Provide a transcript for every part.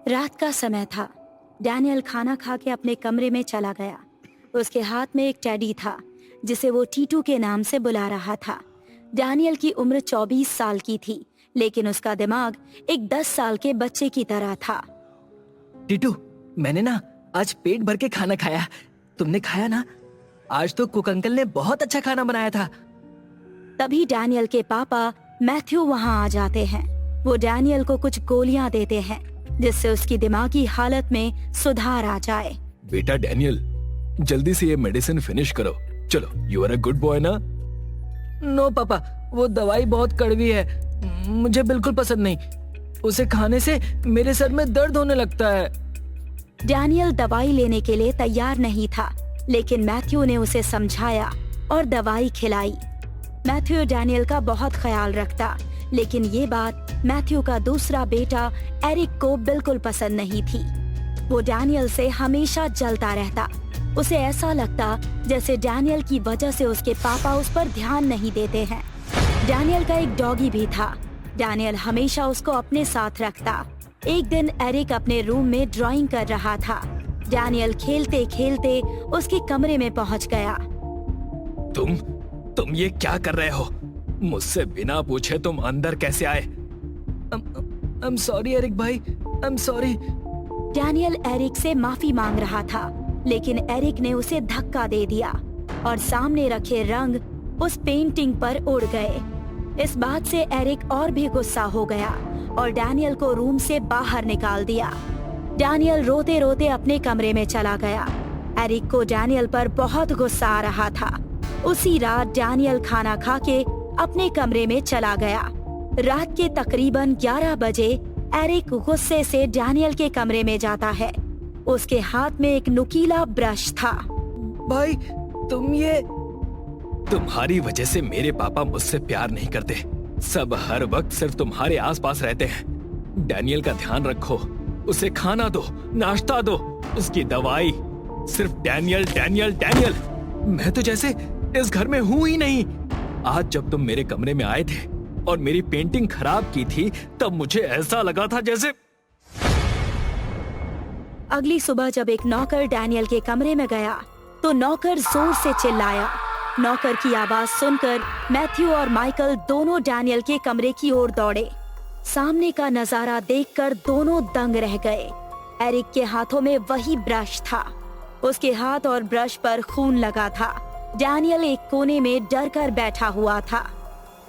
रात का समय था। डैनियल खाना खा के अपने कमरे में चला गया। उसके हाथ में एक टेडी था जिसे वो टीटू के नाम से बुला रहा था। डैनियल की उम्र 24 साल की थी, लेकिन उसका दिमाग एक 10 साल के बच्चे की तरह था। टीटू, मैंने ना आज पेट भर के खाना खाया। तुमने खाया ना? आज तो कुक अंकल ने बहुत अच्छा खाना बनाया था। तभी डैनियल के पापा मैथ्यू वहाँ आ जाते हैं। वो डैनियल को कुछ गोलियां देते हैं जिससे उसकी दिमागी हालत में सुधार आ जाए। बेटा डैनियल, जल्दी से ये मेडिसिन फिनिश करो। चलो, you are a good boy ना? नो पापा, वो दवाई बहुत कड़वी है, मुझे बिल्कुल पसंद नहीं। उसे खाने से मेरे सर में दर्द होने लगता है। डैनियल दवाई लेने के लिए तैयार नहीं था, लेकिन मैथ्यू ने उसे समझाया और दवाई खिलाई। मैथ्यू डैनियल का बहुत ख्याल रखता, लेकिन ये बात मैथ्यू का दूसरा बेटा एरिक को बिल्कुल पसंद नहीं थी। वो डैनियल से हमेशा जलता रहता। उसे ऐसा लगता जैसे डैनियल की वजह से उसके पापा उस पर ध्यान नहीं देते हैं। डैनियल का एक डॉगी भी था। डैनियल हमेशा उसको अपने साथ रखता। एक दिन एरिक अपने रूम में ड्राइंग कर रहा था। डैनियल खेलते खेलते उसके कमरे में पहुंच गया। तुम ये क्या कर रहे हो? मुझसे बिना पूछे तुम अंदर कैसे आए? आई एम सॉरी एरिक भाई, I am sorry. Daniel Eric से माफी मांग रहा था, लेकिन एरिक ने उसे धक्का दे दिया और सामने रखे रंग उस पेंटिंग पर उड़ गए। इस बात से एरिक और भी गुस्सा हो गया और डैनियल को रूम से बाहर निकाल दिया। डैनियल रोते रोते अपने कमरे में चला गया। एरिक को डैनियल पर बहुत गुस्सा आ रहा था। उसी रात डैनियल खाना खा के अपने कमरे में चला गया। रात के तकरीबन 11 बजे एरिक गुस्से से डैनियल के कमरे में जाता है। उसके हाथ में एक नुकीला ब्रश था। भाई, तुम्हारी वजह से मेरे पापा मुझसे प्यार नहीं करते। सब हर वक्त सिर्फ तुम्हारे आसपास रहते हैं। डैनियल का ध्यान रखो, उसे खाना दो, नाश्ता दो, उसकी दवाई। सिर्फ डैनियल डैनियल डैनियल। मैं तो जैसे इस घर में हूं ही नहीं। आज जब तुम मेरे कमरे में आए थे और मेरी पेंटिंग खराब की थी, तब मुझे ऐसा लगा था जैसे। अगली सुबह जब एक नौकर डैनियल के कमरे में गया तो नौकर जोर से चिल्लाया। नौकर की आवाज सुनकर मैथ्यू और माइकल दोनों डैनियल के कमरे की ओर दौड़े। सामने का नजारा देखकर दोनों दंग रह गए। एरिक के हाथों में वही ब्रश था। उसके हाथ और ब्रश पर खून लगा था। डैनियल एक कोने में डर कर बैठा हुआ था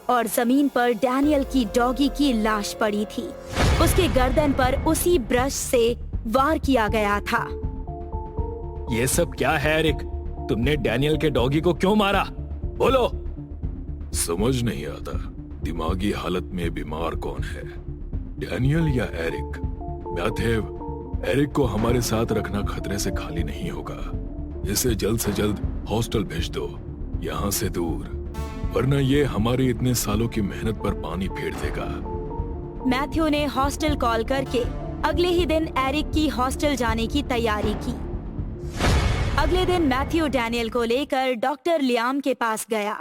और जमीन पर डैनियल की डॉगी की लाश पड़ी थी। उसके गर्दन पर उसी ब्रश से वार किया गया था। ये सब क्या है एरिक? तुमने डैनियल के डॉगी को क्यों मारा? बोलो। समझ नहीं आता, दिमागी हालत में बीमार कौन है, डैनियल या एरिक? मैथ्यू, एरिक को हमारे साथ रखना खतरे से खाली नहीं होगा। इसे जल्द से जल्द हॉस्टल भेज दो, यहाँ से दूर, वरना ये हमारी इतने सालों की मेहनत पर पानी फेर देगा। मैथ्यू ने हॉस्टल कॉल करके अगले ही दिन एरिक की हॉस्टल जाने की तैयारी की। अगले दिन मैथ्यू डैनियल को लेकर डॉक्टर लियाम के पास गया।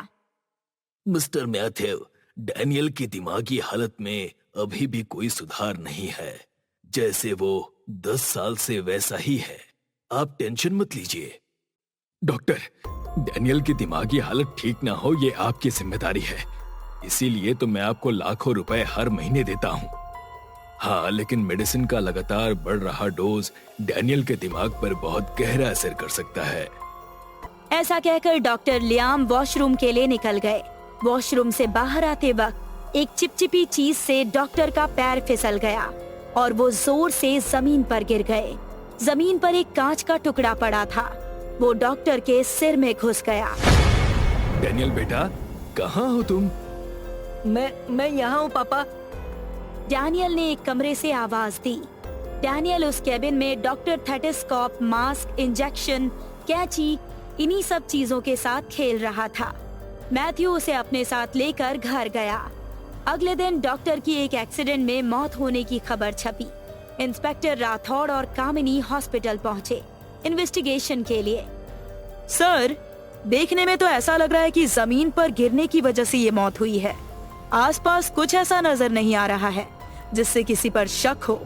मिस्टर मैथ्यू, डैनियल की दिमागी हालत में अभी भी कोई सुधार नहीं है। जैसे वो 10 साल से वैसा ही है। आप टेंशन मत लीजिए। डॉक्टर, डैनियल की दिमागी हालत ठीक ना हो ये आपकी जिम्मेदारी है। इसीलिए तो मैं आपको लाखों रुपए हर महीने देता हूँ। हाँ, लेकिन मेडिसिन का लगातार बढ़ रहा डोज डैनियल के दिमाग पर बहुत गहरा असर कर सकता है। ऐसा कहकर डॉक्टर लियाम वॉशरूम के लिए निकल गए। वॉशरूम से बाहर आते वक्त एक चिपचिपी चीज से डॉक्टर का पैर फिसल गया और वो जोर से जमीन पर गिर गए। जमीन पर एक कांच का टुकड़ा पड़ा था। वो डॉक्टर के सिर में घुस गया। डैनियल बेटा, कहाँ हो तुम? मैं यहाँ हूँ पापा। डैनियल ने एक कमरे से आवाज दी। डैनियल उस केबिन में डॉक्टर थेटिस्कोप, मास्क, इंजेक्शन, कैंची, इन्हीं सब चीजों के साथ खेल रहा था। मैथ्यू उसे अपने साथ लेकर घर गया। अगले दिन डॉक्टर की एक एक्सीडेंट में मौत होने की खबर छपी। इंस्पेक्टर राठौड़ और कामिनी हॉस्पिटल पहुंचे इन्वेस्टिगेशन के लिए। सर, देखने में तो ऐसा लग रहा है कि जमीन पर गिरने की वजह से ये मौत हुई है। आसपास कुछ ऐसा नजर नहीं आ रहा है जिससे किसी पर शक हो।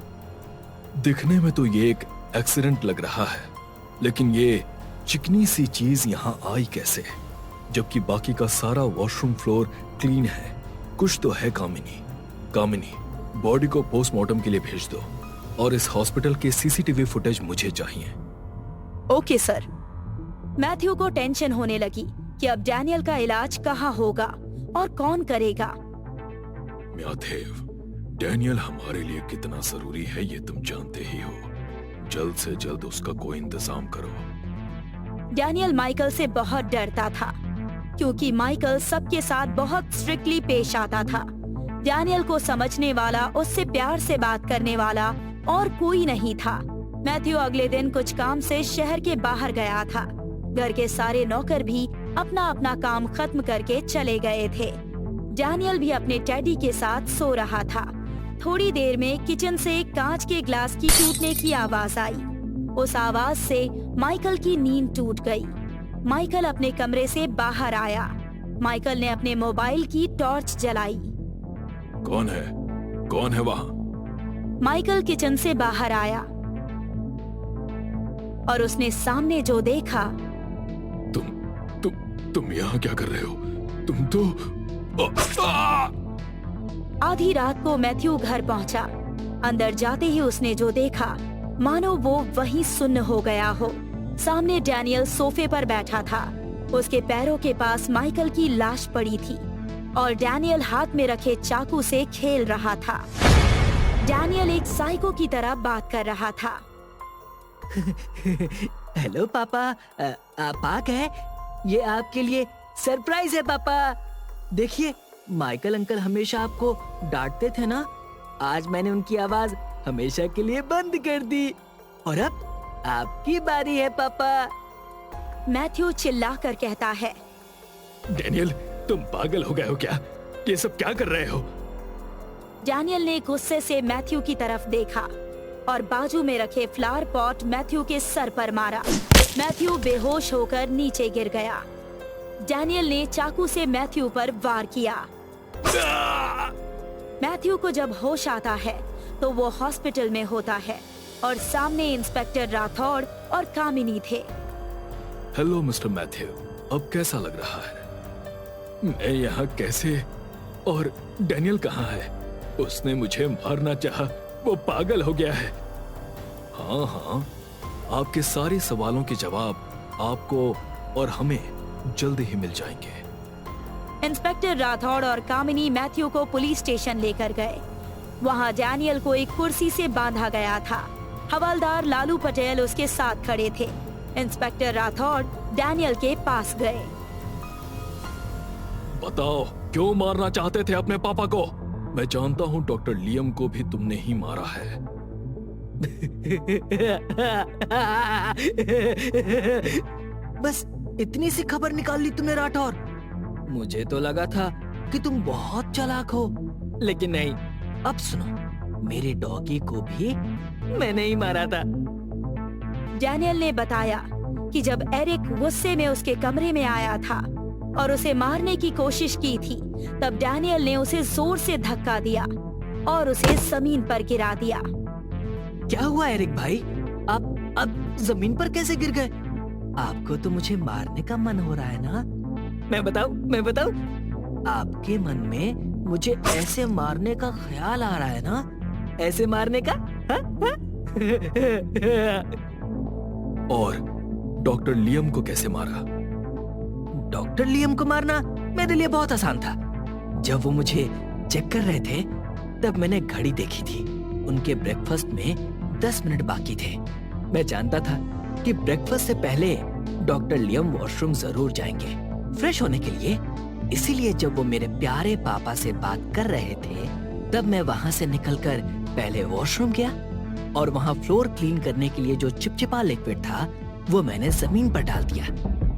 दिखने में तो ये एक एक्सीडेंट लग रहा है, लेकिन ये चिकनी सी चीज यहाँ आई कैसे, जबकि बाकी का सारा वॉशरूम फ्लोर क्लीन है। कुछ तो है कामिनी, बॉडी को पोस्टमार्टम के लिए भेज दो और इस हॉस्पिटल के सीसीटीवी फुटेज मुझे चाहिए। Okay sir. मैथ्यू को टेंशन होने लगी कि अब डैनियल का इलाज कहाँ होगा और कौन करेगा। म्याथेव, डैनियल हमारे लिए कितना जरूरी है ये तुम जानते ही हो। जल्द से जल्द उसका कोई इंतजाम करो। डैनियल माइकल से बहुत डरता था, क्योंकि माइकल सबके साथ बहुत स्ट्रिक्टली पेश आता था। डैनियल को समझने वाला, उससे प्यार से बात करने वाला और कोई नहीं था। मैथ्यू अगले दिन कुछ काम से शहर के बाहर गया था। घर के सारे नौकर भी अपना अपना काम खत्म करके चले गए थे। डैनियल भी अपने टेडी के साथ सो रहा था। थोड़ी देर में किचन से एक कांच के ग्लास की टूटने की आवाज आई। उस आवाज से माइकल की नींद टूट गई। माइकल अपने कमरे से बाहर आया। माइकल ने अपने मोबाइल की टॉर्च जलाई। कौन है वहाँ? माइकल किचन से बाहर आया और उसने सामने जो देखा, तुम यहाँ क्या कर रहे हो? तुम तो आधी रात को मैथ्यू घर पहुंचा। अंदर जाते ही उसने जो देखा, मानो वो वहीं सुन्न हो गया हो। सामने डैनियल सोफे पर बैठा था। उसके पैरों के पास माइकल की लाश पड़ी थी और डैनियल हाथ में रखे चाकू से खेल रहा था। डैनियल एक साइको की तरह बात कर रहा था। हेलो पापा, आप आ गए? ये आपके लिए सरप्राइज है पापा। देखिए, माइकल अंकल हमेशा आपको डांटते थे ना, आज मैंने उनकी आवाज हमेशा के लिए बंद कर दी और अब आपकी बारी है पापा। मैथ्यू चिल्लाकर कहता है। डैनियल, तुम पागल हो गए हो क्या? ये सब क्या कर रहे हो? डैनियल ने गुस्से से मैथ्यू की तरफ देखा और बाजू में रखे फ्लावर पॉट मैथ्यू के सर पर मारा। मैथ्यू बेहोश होकर नीचे गिर गया। डैनियल ने चाकू से मैथ्यू पर वार किया। मैथ्यू को जब होश आता है तो वो हॉस्पिटल में होता है और सामने इंस्पेक्टर राठौड़ और कामिनी थे। हेलो मिस्टर मैथ्यू, अब कैसा लग रहा है? मैं यहाँ कैसे? और डैनियल कहाँ है? उसने मुझे मारना चाहा, वो पागल हो गया है। हाँ, आपके सारे सवालों के जवाब आपको और हमें जल्द ही मिल जाएंगे। इंस्पेक्टर राठौड़ और कामिनी मैथ्यू को पुलिस स्टेशन लेकर गए। वहाँ डैनियल को एक कुर्सी से बांधा गया था। हवलदार लालू पटेल उसके साथ खड़े थे। इंस्पेक्टर राठौड़ डैनियल के पास गए। बताओ, क्यों मारना चाहते थे अपने पापा को? मैं जानता हूँ डॉक्टर लियम को भी तुमने ही मारा है। बस इतनी सी खबर निकाल ली तुमने राठौर। मुझे तो लगा था कि तुम बहुत चालाक हो, लेकिन नहीं। अब सुनो, मेरे डॉगी को भी मैंने ही मारा था। डैनियल ने बताया कि जब एरिक गुस्से में उसके कमरे में आया था और उसे मारने की कोशिश की थी, तब डैनियल ने उसे जोर से धक्का दिया और उसे जमीन पर गिरा दिया। क्या हुआ एरिक भाई? आप जमीन पर कैसे गिर गए? आपको तो मुझे मारने का मन हो रहा है ना? मैं बताऊं? आपके मन में मुझे ऐसे मारने का ख्याल आ रहा है ना? ऐसे मारने का? और डॉक्टर लियम को कैसे मारा? डॉक्टर लियम को मारना मेरे लिए बहुत आसान था। जब वो मुझे चेक कर रहे थे, तब मैंने घड़ी देखी थी। उनके ब्रेकफास्ट में 10 मिनट बाकी थे। मैं जानता था कि ब्रेकफास्ट से पहले डॉक्टर लियम वॉशरूम जरूर जाएंगे, फ्रेश होने के लिए। इसीलिए जब वो मेरे प्यारे पापा से बात कर रहे थे, तब मैं वहाँ से निकलकर पहले वॉशरूम गया और वहाँ फ्लोर क्लीन करने के लिए जो चिपचिपा लिक्विड था, वो मैंने जमीन पर डाल दिया।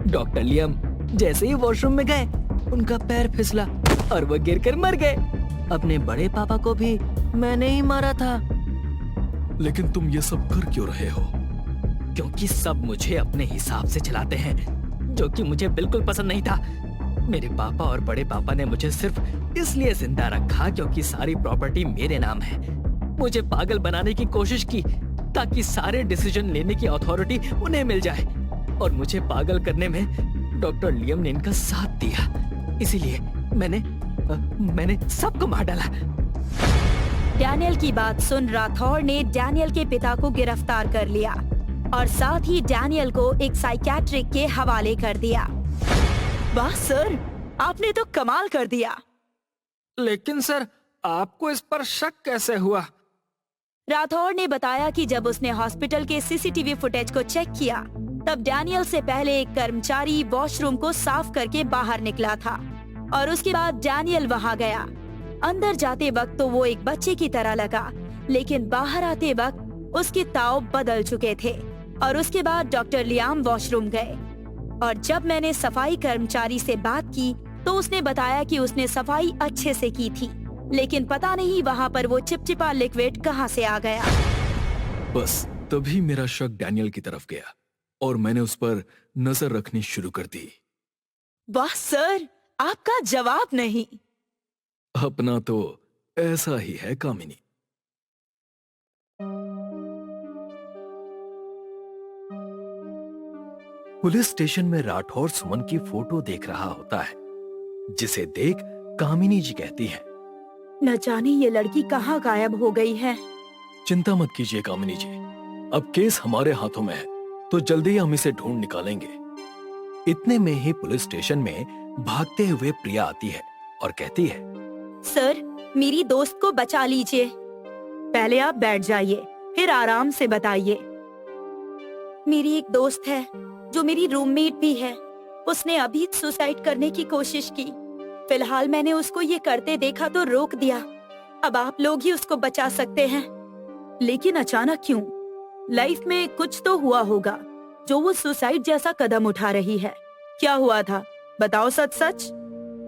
डॉक्टर लियम जैसे ही वॉशरूम में गए, उनका पैर फिसला और वो गिरकर मर गए। अपने बड़े पापा को भी मैंने ही मारा था। लेकिन तुम ये सब कर क्यों रहे हो? क्योंकि सब मुझे अपने हिसाब से चलाते हैं, जो कि मुझे बिल्कुल पसंद नहीं था। मेरे पापा और बड़े पापा ने मुझे सिर्फ इसलिए जिंदा रखा क्योंकि सारी प्रॉपर्टी मेरे नाम है। मुझे पागल बनाने की कोशिश की ताकि सारे डिसीजन लेने की अथॉरिटी उन्हें मिल जाए, और मुझे पागल करने में डॉक्टर लियम ने इनका साथ दिया। इसीलिए मैंने सबको मार डाला। डैनियल की बात सुन राठौर ने डैनियल के पिता को गिरफ्तार कर लिया और साथ ही डैनियल को एक साइकियाट्रिक के हवाले कर दिया। वाह सर, आपने तो कमाल कर दिया। लेकिन सर, आपको इस पर शक कैसे हुआ? राठौर ने बताया कि जब उसने हॉस्पिटल के सीसीटीवी फुटेज को चेक किया, तब डैनियल से पहले एक कर्मचारी वॉशरूम को साफ करके बाहर निकला था और उसके बाद डैनियल वहां गया। अंदर जाते वक्त तो वो एक बच्चे की तरह लगा, लेकिन बाहर आते वक्त उसके ताव बदल चुके थे। और उसके बाद डॉक्टर लियाम वॉशरूम गए और जब मैंने सफाई कर्मचारी से बात की तो उसने बताया कि उसने सफाई अच्छे से की थी, लेकिन पता नहीं वहाँ पर वो चिपचिपा लिक्विड कहाँ से आ गया। बस तभी मेरा शक डैनियल की तरफ गया और मैंने उस पर नजर रखनी शुरू कर दी। वाह सर, आपका जवाब नहीं। अपना तो ऐसा ही है कामिनी। पुलिस स्टेशन में राठौर सुमन की फोटो देख रहा होता है, जिसे देख कामिनी जी कहती है, न जाने ये लड़की कहाँ गायब हो गई है। चिंता मत कीजिए कामिनी जी, अब केस हमारे हाथों में है तो जल्दी ही हम इसे ढूंढ निकालेंगे। इतने में ही पुलिस स्टेशन में भागते हुए प्रिया आती है और कहती है, सर, मेरी दोस्त को बचा लीजिए। पहले आप बैठ जाइए, फिर आराम से बताइए। मेरी एक दोस्त है जो मेरी रूममेट भी है। उसने अभी सुसाइड करने की कोशिश की। फिलहाल मैंने उसको ये करते देखा तो रोक दिया। अब आप लोग ही उसको बचा सकते हैं। लेकिन अचानक क्यों? लाइफ में कुछ तो हुआ होगा जो वो सुसाइड जैसा कदम उठा रही है। क्या हुआ था, बताओ सच सच।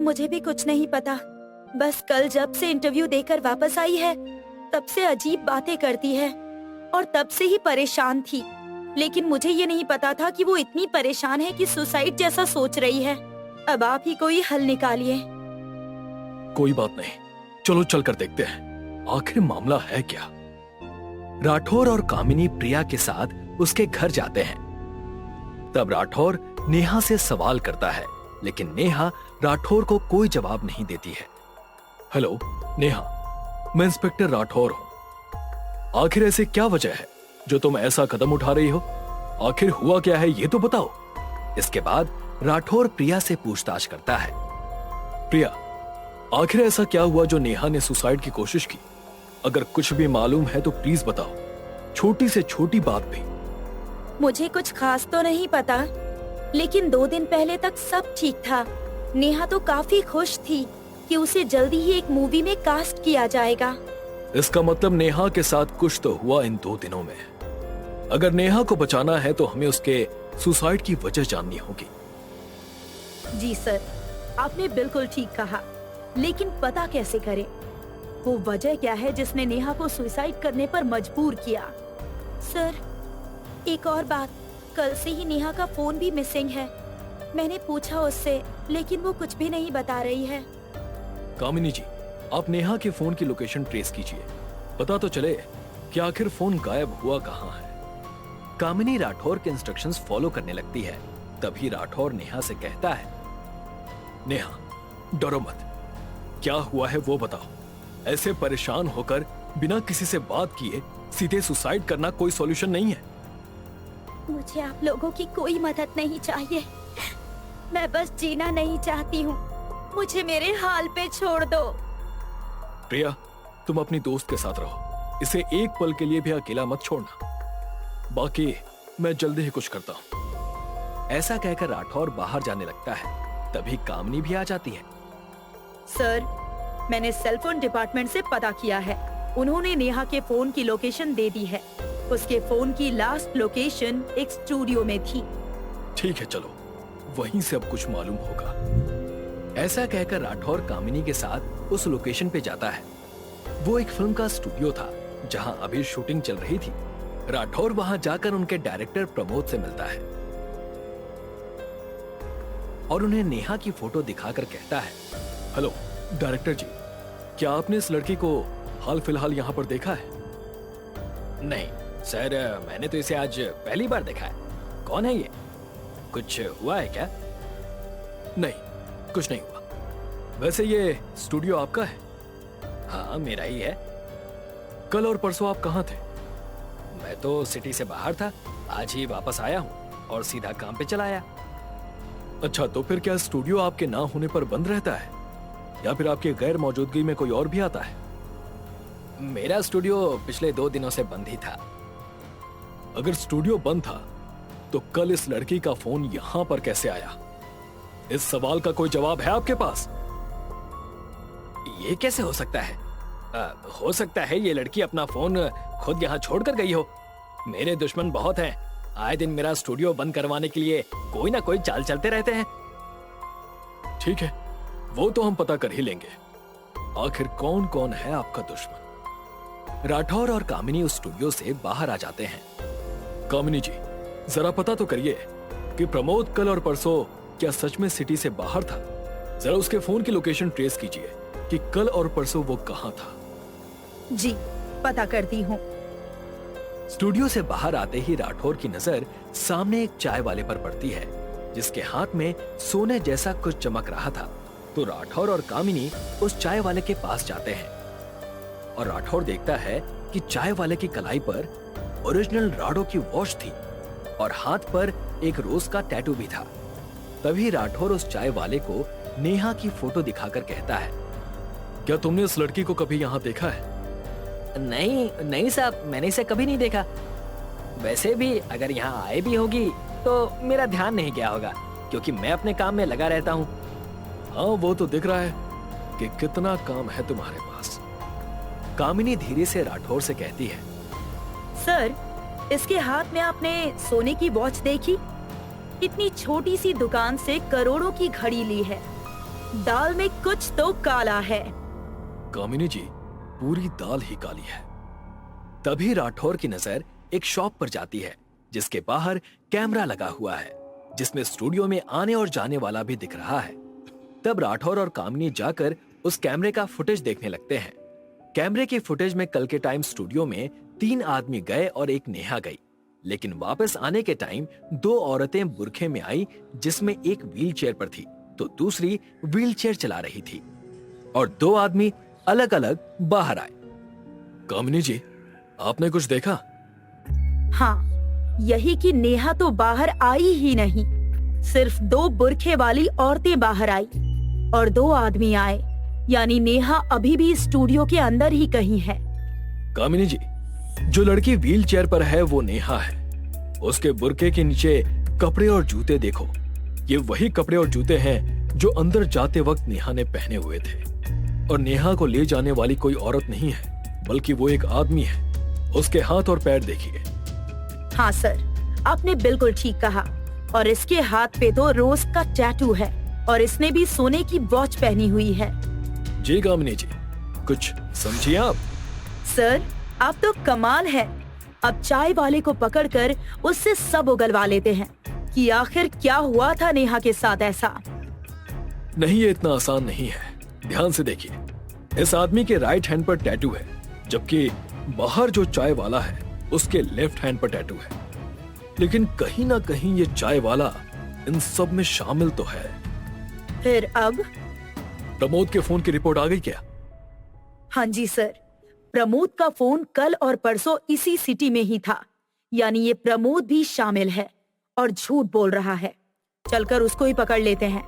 मुझे भी कुछ नहीं पता, बस कल जब से इंटरव्यू देकर वापस आई है तब से अजीब बातें करती है और तब से ही परेशान थी। लेकिन मुझे ये नहीं पता था कि वो इतनी परेशान है कि सुसाइड जैसा सोच रही है। अब आप ही कोई हल निकालिए। कोई बात नहीं, चलो चलकर देखते हैं आखिर मामला है क्या। राठौर और कामिनी प्रिया के साथ उसके घर जाते हैं। तब राठौर नेहा से सवाल करता है, लेकिन नेहा राठौर को कोई जवाब नहीं देती है। हेलो नेहा, मैं इंस्पेक्टर राठौर हूं। आखिर ऐसे क्या वजह है जो तुम ऐसा कदम उठा रही हो? आखिर हुआ क्या है ये तो बताओ। इसके बाद राठौर प्रिया से पूछताछ करता है। प्रिया, आखिर ऐसा क्या हुआ जो नेहा ने सुसाइड की कोशिश की? अगर कुछ भी मालूम है तो प्लीज बताओ, छोटी से छोटी बात भी। मुझे कुछ खास तो नहीं पता, लेकिन 2 दिन पहले तक सब ठीक था। नेहा तो काफी खुश थी कि उसे जल्दी ही एक मूवी में कास्ट किया जाएगा। इसका मतलब नेहा के साथ कुछ तो हुआ इन 2 दिनों में। अगर नेहा को बचाना है तो हमें उसके सुसाइड की वजह जाननी होगी। जी सर, आपने बिल्कुल ठीक कहा, लेकिन पता कैसे करें? वो वजह क्या है जिसने नेहा को सुसाइड करने पर मजबूर किया? सर, एक और बात, कल से ही नेहा का फोन भी मिसिंग है। मैंने पूछा उससे, लेकिन वो कुछ भी नहीं बता रही है। कामिनी जी, आप नेहा के फोन की लोकेशन ट्रेस कीजिए, पता तो चले कि आखिर फोन गायब हुआ कहाँ है। कामिनी राठौर के इंस्ट्रक्शंस फॉलो करने लगती है। तभी राठौर नेहा से कहता है, नेहा डरो मत, क्या हुआ है वो बताओ। ऐसे परेशान होकर बिना किसी से बात किए सीधे सुसाइड करना कोई सॉल्यूशन नहीं है। मुझे आप लोगों की कोई मदद नहीं चाहिए। मैं बस जीना नहीं चाहती हूँ। मुझे मेरे हाल पे छोड़ दो। प्रिया, तुम अपनी दोस्त के साथ रहो, इसे एक पल के लिए भी अकेला मत छोड़ना। बाकी मैं जल्दी ही कुछ करता हूँ। ऐसा कहकर राठौर बाहर जाने लगता है। तभी कामिनी भी आ जाती है। सर, मैंने सेलफोन डिपार्टमेंट से पता किया है। उन्होंने नेहा के फोन की लोकेशन दे दी है। उसके फोन की लास्ट लोकेशन एक स्टूडियो में थी। ठीक है, चलो वहीं से अब कुछ मालूम होगा। ऐसा कहकर राठौर कामिनी के साथ उस लोकेशन पे जाता है। वो एक फिल्म का स्टूडियो था जहां अभी शूटिंग चल रही थी। राठौर वहां जाकर उनके डायरेक्टर प्रमोद से मिलता है और उन्हें नेहा की फोटो दिखाकर कहता है, हेलो डायरेक्टर जी, क्या आपने इस लड़की को हाल फिलहाल यहाँ पर देखा है? नहीं सर, मैंने तो इसे आज पहली बार देखा है। कौन है ये? कुछ हुआ है क्या? नहीं, कुछ नहीं हुआ। वैसे ये स्टूडियो आपका है? हाँ, मेरा ही है। कल और परसों आप कहाँ थे? मैं तो सिटी से बाहर था, आज ही वापस आया हूँ और सीधा काम पे चला आया। अच्छा, तो फिर क्या स्टूडियो आपके ना होने पर बंद रहता है या फिर आपके गैर मौजूदगी में कोई और भी आता है? मेरा स्टूडियो पिछले 2 दिनों से बंद ही था। अगर स्टूडियो बंद था तो कल इस लड़की का फोन यहाँ पर कैसे आया? इस सवाल का कोई जवाब है आपके पास? ये कैसे हो सकता है? हो सकता है ये लड़की अपना फोन खुद यहाँ छोड़कर गई हो। मेरे दुश्मन बहुत हैं, आए दिन मेरा स्टूडियो बंद करवाने के लिए कोई ना कोई चाल चलते रहते हैं। ठीक है, वो तो हम पता कर ही लेंगे। आखिर कौन कौन है आपका दुश्मन? राठौर और कामिनी उस स्टूडियो से बाहर आ जाते हैं। कामिनी जी, जरा पता तो करिए कि प्रमोद कल और परसों क्या सच में सिटी से बाहर था? जरा उसके फोन की लोकेशन ट्रेस कीजिए कि कल और परसों वो कहाँ था। जी, पता करती हूँ। स्टूडियो से बाहर आते ही राठौर की नजर सामने एक चाय वाले पर पड़ती है, जिसके हाथ में सोने जैसा कुछ चमक रहा था। तो राठौर और कामिनी उस चाय वाले के पास जाते हैं और राठौर देखता है कि चाय वाले की कलाई पर ओरिजिनल राडो की वॉच थी और हाथ पर एक रोज का टैटू भी था। तभी राठौर उस चाय वाले को नेहा की फोटो दिखाकर कहता है, क्या तुमने इस लड़की को कभी यहाँ देखा है? नहीं साहब, मैंने इसे कभी नहीं देखा। वैसे भी अगर यहाँ आए भी होगी तो मेरा ध्यान नहीं गया होगा, क्योंकि मैं अपने काम में लगा रहता हूँ। हाँ, वो तो दिख रहा है कि कितना काम है तुम्हारे पास। कामिनी धीरे से राठौर से कहती है, सर, इसके हाथ में आपने सोने की वॉच देखी? इतनी छोटी सी दुकान से करोड़ों की घड़ी ली है। दाल में कुछ तो काला है। कामिनी जी, पूरी दाल ही काली है। तभी राठौर की नजर एक शॉप पर जाती है, जिसके बाहर कैमरा लगा हुआ है, जिसमें स्टूडियो में आने और जाने वाला भी दिख रहा है। तब राठौर और कामिनी जाकर उस कैमरे का फुटेज देखने लगते हैं। कैमरे की फुटेज में कल के टाइम स्टूडियो में 3 आदमी गए और एक नेहा गई, लेकिन वापस आने के टाइम 2 औरतें बुरखे में आई, जिसमें एक व्हीलचेयर पर थी तो दूसरी व्हीलचेयर चला रही थी, और 2 आदमी अलग अलग बाहर आए। कामिनी जी, आपने कुछ देखा? हाँ, यही कि नेहा तो बाहर आई ही नहीं। सिर्फ 2 बुरखे वाली औरतें बाहर आई और 2 आदमी आए, यानी नेहा अभी भी स्टूडियो के अंदर ही कहीं है। कामिनी जी, जो लड़की व्हील चेयर पर है वो नेहा है। उसके बुरके के नीचे कपड़े और जूते देखो, ये वही कपड़े और जूते हैं जो अंदर जाते वक्त नेहा ने पहने हुए थे। और नेहा को ले जाने वाली कोई औरत नहीं है, बल्कि वो एक आदमी है। उसके हाथ और पैर देखिए। हाँ सर, आपने बिल्कुल ठीक कहा। और इसके हाथ पे तो रोज का टैटू है और इसने भी सोने की वॉच पहनी हुई है। जी कामिनी जी, कुछ समझिए आप? सर, आप तो कमाल है। अब चाय वाले को पकड़कर उससे सब उगलवा लेते हैं कि आखिर क्या हुआ था नेहा के साथ ऐसा। नहीं, ये इतना आसान नहीं है। ध्यान से देखिए, इस आदमी के राइट हैंड पर टैटू है, जबकि बाहर जो चाय वाला है उसके लेफ्ट हैंड पर टैटू है। लेकिन कहीं ना कहीं ये चाय वाला इन सब में शामिल तो है। फिर अब? प्रमोद के फोन की रिपोर्ट आ गई क्या? हाँ जी सर, प्रमोद का फोन कल और परसों इसी सिटी में ही था, यानी ये प्रमोद भी शामिल है और झूठ बोल रहा है। चलकर उसको ही पकड़ लेते हैं।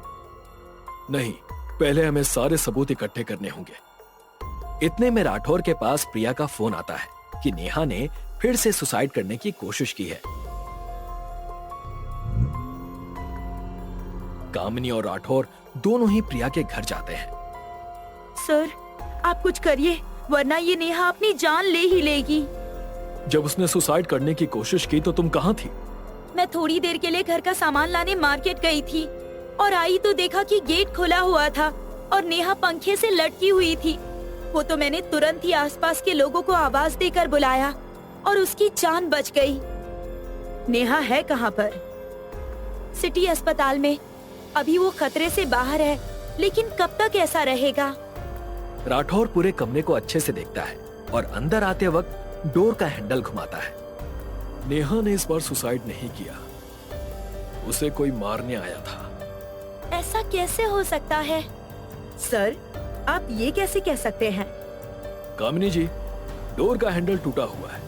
नहीं, पहले हमें सारे सबूत इकट्ठे करने होंगे। इतने में राठौर के पास प्रिया का फोन आता है कि नेहा ने फिर से सुसाइड करने की कोशिश की है। कामिनी और राठौर दोनों ही प्रिया के घर जाते हैं। सर, आप कुछ करिए, वरना ये नेहा अपनी जान ले ही लेगी। जब उसने सुसाइड करने की कोशिश की तो तुम कहाँ थी? मैं थोड़ी देर के लिए घर का सामान लाने मार्केट गई थी और आई तो देखा कि गेट खुला हुआ था और नेहा पंखे से लटकी हुई थी। वो तो मैंने तुरंत ही आसपास के लोगों को आवाज देकर बुलाया और उसकी जान बच गई। नेहा है कहाँ पर? सिटी अस्पताल में। अभी वो खतरे से बाहर है, लेकिन कब तक ऐसा रहेगा? राठौर पूरे कमरे को अच्छे से देखता है और अंदर आते वक्त डोर का हैंडल घुमाता है। नेहा ने इस बार सुसाइड नहीं किया, उसे कोई मारने आया था। ऐसा कैसे हो सकता है? सर, आप ये कैसे कह सकते हैं? कामिनी जी, डोर का हैंडल टूटा हुआ है।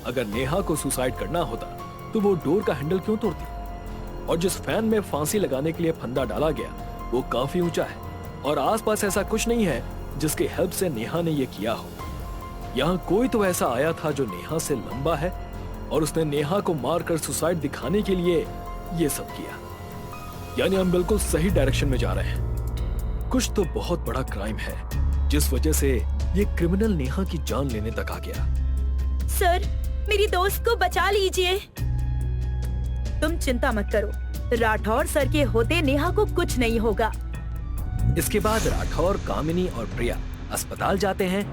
अगर नेहा को सुसाइड करना होता तो वो डोर का हैंडल क्यों तोड़ती? और जिस फैन में फांसी लगाने के लिए फंदा डाला गया वो काफी ऊंचा है और आसपास ऐसा कुछ नहीं है जिसकी हेल्प से नेहा ने ये किया हो। यहाँ कोई तो ऐसा आया था जो नेहा से लंबा है और उसने नेहा को मारकर सुसाइड दिखाने के लिए ये सब किया। यानी हम बिल्कुल सही डायरेक्शन में जा रहे हैं। कुछ तो बहुत बड़ा क्राइम है जिस वजह से ये क्रिमिनल नेहा की जान लेने तक आ गया। सर, मेरी दोस्त को बचा लीजिए। तुम चिंता मत करो, राठौर सर के होते नेहा को कुछ नहीं होगा। इसके बाद राठौर, कामिनी और प्रिया अस्पताल जाते हैं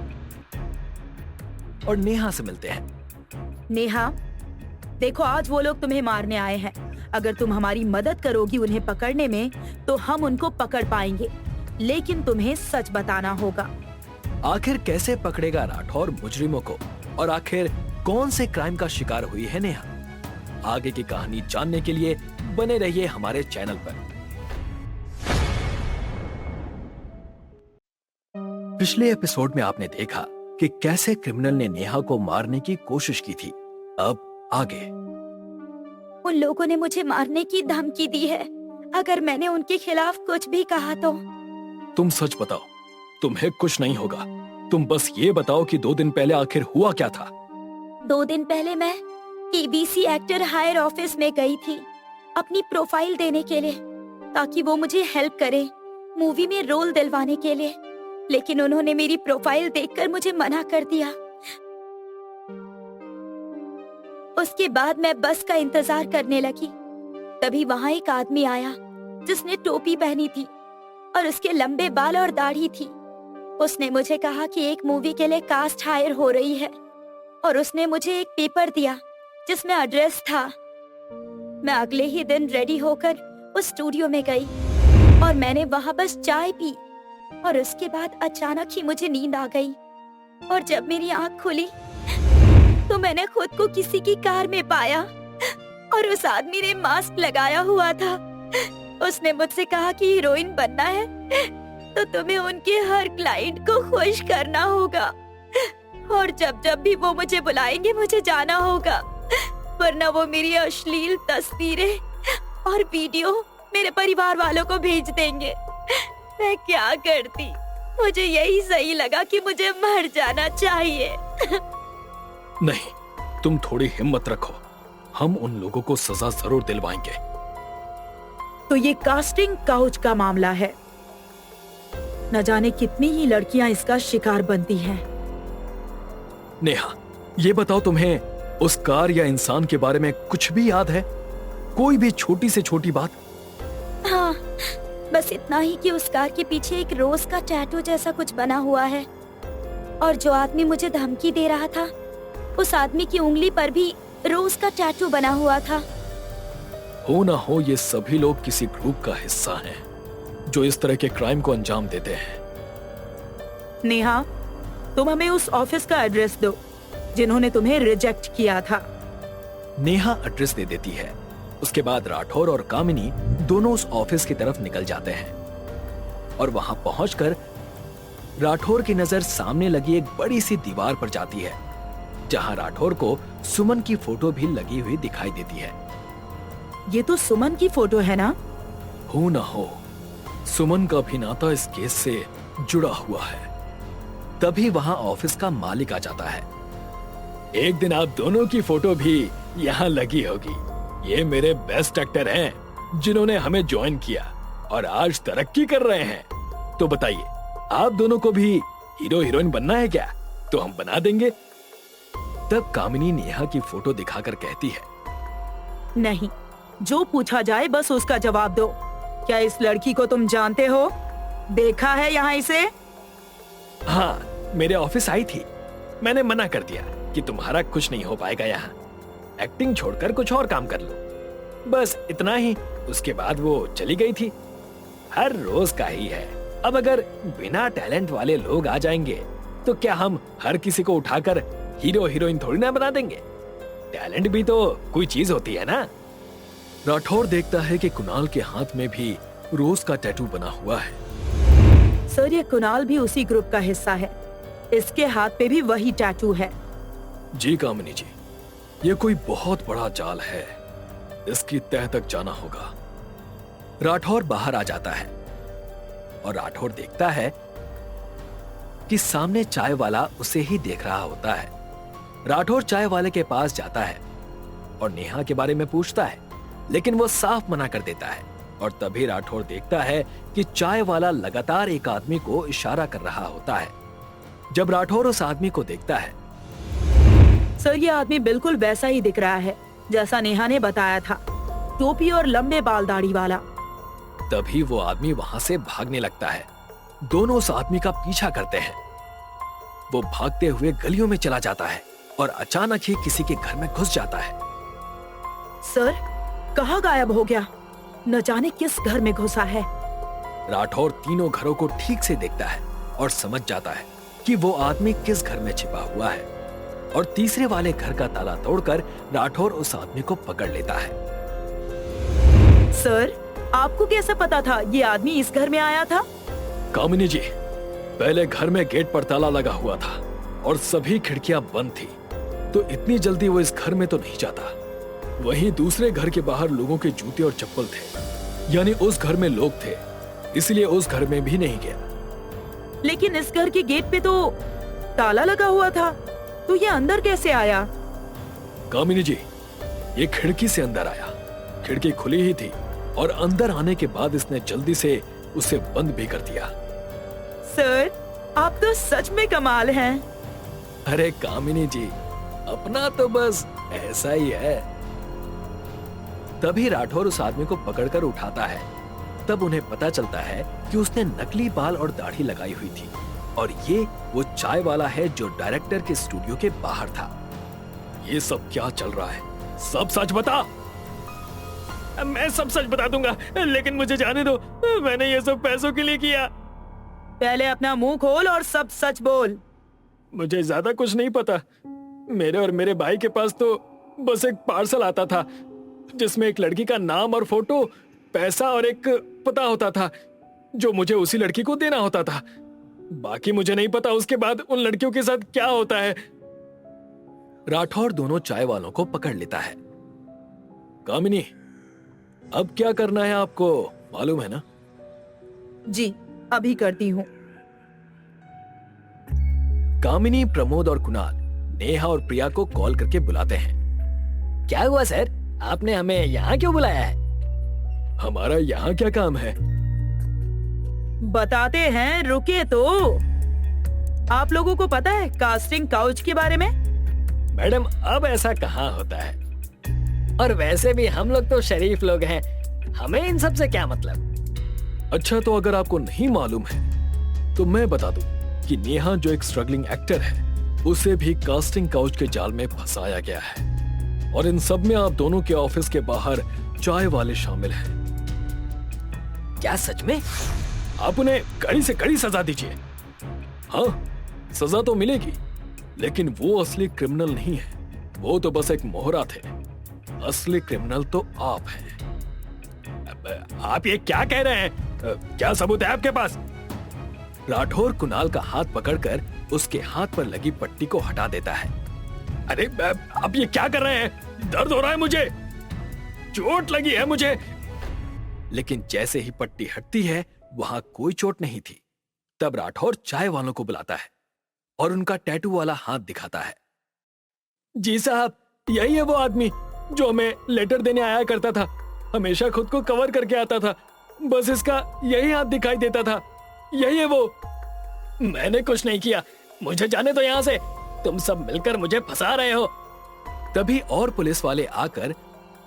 और नेहा से मिलते हैं। नेहा, देखो आज वो लोग तुम्हें मारने आए हैं। अगर तुम हमारी मदद करोगी उन्हें पकड़ने में तो हम उनको पकड़ पाएंगे, लेकिन तुम्हें सच बताना होगा। आखिर कैसे पकड़ेगा राठौर मुजरिमों को और आखिर कौन से क्राइम का शिकार हुई है नेहा? आगे की कहानी जानने के लिए बने रहिए हमारे चैनल पर। पिछले एपिसोड में आपने देखा कि कैसे क्रिमिनल ने नेहा को मारने की कोशिश की थी। अब आगे। उन लोगों ने मुझे मारने की धमकी दी है अगर मैंने उनके खिलाफ कुछ भी कहा तो। तुम सच बताओ, तुम्हें कुछ नहीं होगा। तुम बस ये बताओ कि 2 दिन पहले आखिर हुआ क्या था? 2 दिन पहले मैं एबीसी एक्टर हायर ऑफिस में गई थी अपनी प्रोफाइल देने के लिए, ताकि वो मुझे हेल्प करे मूवी में रोल दिलवाने के लिए। लेकिन उन्होंने मेरी प्रोफाइल देखकर मुझे मना कर दिया। उसके बाद मैं बस का इंतजार करने लगी। तभी वहाँ एक आदमी आया जिसने टोपी पहनी थी और उसके लंबे बाल और दाढ़ी थी। उसने मुझे कहा कि एक मूवी के लिए कास्ट हायर हो रही है और उसने मुझे एक पेपर दिया जिसमें एड्रेस था। मैं अगले ही दिन रेडी होकर उस स्टूडियो में गई और मैंने वहाँ बस चाय पी और उसके बाद अचानक ही मुझे नींद आ गई। और जब मेरी आँख खुली तो मैंने खुद को किसी की कार में पाया और उस आदमी ने मास्क लगाया हुआ था। उसने मुझसे कहा कि हीरोइन बनना है तो तुम्हें उनके हर क्लाइंट को खुश करना होगा और जब जब भी वो मुझे बुलाएंगे मुझे जाना होगा, वरना वो मेरी अश्लील तस्वीरें और वीडियो मेरे परिवार वालों को भेज देंगे। मैं क्या करती? मुझे यही सही लगा कि मुझे मर जाना चाहिए। नहीं, तुम थोड़ी हिम्मत रखो, हम उन लोगों को सजा जरूर दिलवाएंगे। तो ये कास्टिंग काउच का मामला है। न जाने कितनी ही लड़कियां इसका शिकार बनती हैं। नेहा, ये बताओ, तुम्हें उस कार या इंसान के बारे में कुछ भी याद है? कोई भी छोटी से छोटी बात? हाँ, बस इतना ही कि उस कार के पीछे एक रोज का टैटू जैसा कुछ बना हुआ है और जो आदमी मुझे धमकी दे रहा था उस आदमी की उंगली पर भी रोज का टैटू बना हुआ था। हो ना हो ये सभी लोग किसी ग्रुप का हिस्सा हैं जो इस तरह के क्राइम को अंजाम देते हैं। नेहा, तुम हमें उस ऑफिस का एड्रेस दो जिन्होंने तुम्हें रिजेक्ट किया था। नेहा एड्रेस दे देती है। उसके बाद राठौर और कामिनी दोनों उस ऑफिस की तरफ निकल जाते हैं और वहां पहुंचकर राठौर की नजर सामने लगी एक बड़ी सी दीवार पर जाती है जहां राठौर को सुमन की फोटो भी लगी हुई दिखाई देती है। ये तो सुमन की फोटो है ना? हो ना हो सुमन का भी नाता इस केस से जुड़ा हुआ है। तभी वहां ऑफिस का मालिक आ जाता है। एक दिन आप दोनों की फोटो भी यहाँ लगी होगी। ये मेरे बेस्ट एक्टर हैं जिन्होंने हमें ज्वाइन किया और आज तरक्की कर रहे हैं। तो बताइए, आप दोनों को भी हीरो हीरोइन बनना है क्या? तो हम बना देंगे। तब कामिनी नेहा की फोटो दिखाकर कहती है, नहीं, जो पूछा जाए बस उसका जवाब दो। क्या इस लड़की को तुम जानते हो? देखा है यहाँ इसे? हाँ, मेरे ऑफिस आई थी। मैंने मना कर दिया कि तुम्हारा कुछ नहीं हो पाएगा यहाँ। एक्टिंग छोड़कर कुछ और काम कर लो, बस इतना ही। उसके बाद वो चली गई थी। हर रोज का ही है। अब अगर बिना टैलेंट वाले लोग आ जाएंगे तो क्या हम हर किसी को उठाकर हीरो हीरोइन थोड़ी ना बना देंगे। टैलेंट भी तो कोई चीज होती है ना। राठौर देखता है कि कुणाल के हाथ में भी रोज का टैटू बना हुआ है। सर ये कुणाल भी उसी ग्रुप का हिस्सा है, इसके हाथ पे भी वही टैटू है। जी कामिनी जी, ये कोई बहुत बड़ा जाल है, इसकी तह तक जाना होगा। राठौर बाहर आ जाता है और राठौर देखता है कि सामने चाय वाला उसे ही देख रहा होता है। राठौर चाय वाले के पास जाता है और नेहा के बारे में पूछता है, लेकिन वो साफ मना कर देता है। और तभी राठौर देखता है कि चाय वाला लगातार एक आदमी को इशारा कर रहा होता है। जब राठौर उस आदमी को देखता है, सर ये आदमी बिल्कुल वैसा ही दिख रहा है जैसा नेहा ने बताया था, टोपी और लंबे बाल दाढ़ी वाला। तभी वो आदमी वहां से भागने लगता है। दोनों उस आदमी का पीछा करते हैं। वो भागते हुए गलियों में चला जाता है और अचानक ही किसी के घर में घुस जाता है। सर कहाँ गायब हो गया, न जाने किस घर में घुसा है। राठौर तीनों घरों को ठीक से देखता है और समझ जाता है कि वो आदमी किस घर में छिपा हुआ है। और तीसरे वाले घर का ताला तोड़कर राठौर उस आदमी को पकड़ लेता है। सर आपको कैसे पता था ये आदमी इस घर में आया था? कामिनी जी, पहले घर में गेट पर ताला लगा हुआ था और सभी खिड़कियां बंद थी, तो इतनी जल्दी वो इस घर में तो नहीं जाता। वहीं दूसरे घर के बाहर लोगों के जूते और चप्पल थे, यानी उस घर में लोग थे, इसलिए उस घर में भी नहीं गया। लेकिन इस घर के गेट पे तो ताला लगा हुआ था, तो ये अंदर कैसे आया? कामिनी जी, ये खिड़की से अंदर आया। खिड़की खुली ही थी और अंदर आने के बाद इसने जल्दी से उसे बंद भी कर दिया। सर आप तो सच में कमाल हैं। अरे कामिनी जी, अपना तो बस ऐसा ही है। तभी राठौर उस आदमी को पकड़कर उठाता है। तब उन्हें पता चलता है कि उसने नकली बाल और दाढ़ी लगाई हुई थी और ये वो चाय वाला है जो डायरेक्टर के स्टूडियो के बाहर था। ये सब क्या चल रहा है? सब सच बता। मैं सब सच बता दूंगा, लेकिन मुझे जाने दो, मैंने ये सब पैसों के लिए किया। पहले अपना मुंह खोल और सब सच बोल। मुझे ज्यादा कुछ नहीं पता। मेरे और मेरे भाई के पास तो बस एक पार्सल आता था जिसमें एक लड़की का नाम और फोटो, पैसा और एक पता होता था जो मुझे उसी लड़की को देना होता था। बाकी मुझे नहीं पता उसके बाद उन लड़कियों के साथ क्या होता है। राठौर दोनों चाय वालों को पकड़ लेता है। कामिनी, अब क्या करना है आपको मालूम है ना? जी अभी करती हूँ। कामिनी, प्रमोद और कुणाल नेहा और प्रिया को कॉल करके बुलाते हैं। क्या हुआ सर, आपने हमें यहाँ क्यों बुलाया है? हमारा यहाँ क्या काम है? बताते हैं, रुके तो। आप लोगों को पता है कास्टिंग काउच के बारे में? मैडम अब ऐसा कहाँ होता है, और वैसे भी हम लोग तो शरीफ लोग हैं, हमें इन सब से क्या मतलब। अच्छा, तो अगर आपको नहीं मालूम है तो मैं बता दूं कि नेहा जो एक स्ट्रगलिंग एक्टर है, उसे भी कास्टिंग काउच के जाल में फंसाया गया है और इन सब में आप दोनों के ऑफिस के बाहर चाय वाले शामिल हैं। क्या सच में? आप उन्हें कड़ी से कड़ी सजा दीजिए। हाँ, सजा तो मिलेगी, लेकिन वो असली क्रिमिनल नहीं है, वो तो बस एक मोहरा थे। असली क्रिमिनल तो आप हैं। आप ये क्या कह रहे हैं? क्या सबूत है आपके पास? राठौर कुणाल का हाथ पकड़कर उसके हाथ पर लगी पट्टी को हटा देता है। अरे आप ये क्या कर रहे हैं? दर्द हो रहा है मुझे, चोट लगी है मुझे। लेकिन जैसे ही पट्टी हटती है वहां कोई चोट नहीं थी। तब राठौर चाय वालों को बुलाता है और उनका टैटू वाला हाथ दिखाता है। जी साहब, यही है वो आदमी जो हमें लेटर देने आया करता था। हमेशा खुद को कवर करके आता था, बस इसका यही हाथ दिखाई देता था। यही है वो। मैंने कुछ नहीं किया, मुझे जाने दो यहाँ से। तुम सब मिलकर मुझे फंसा रहे हो। तभी और पुलिस वाले आकर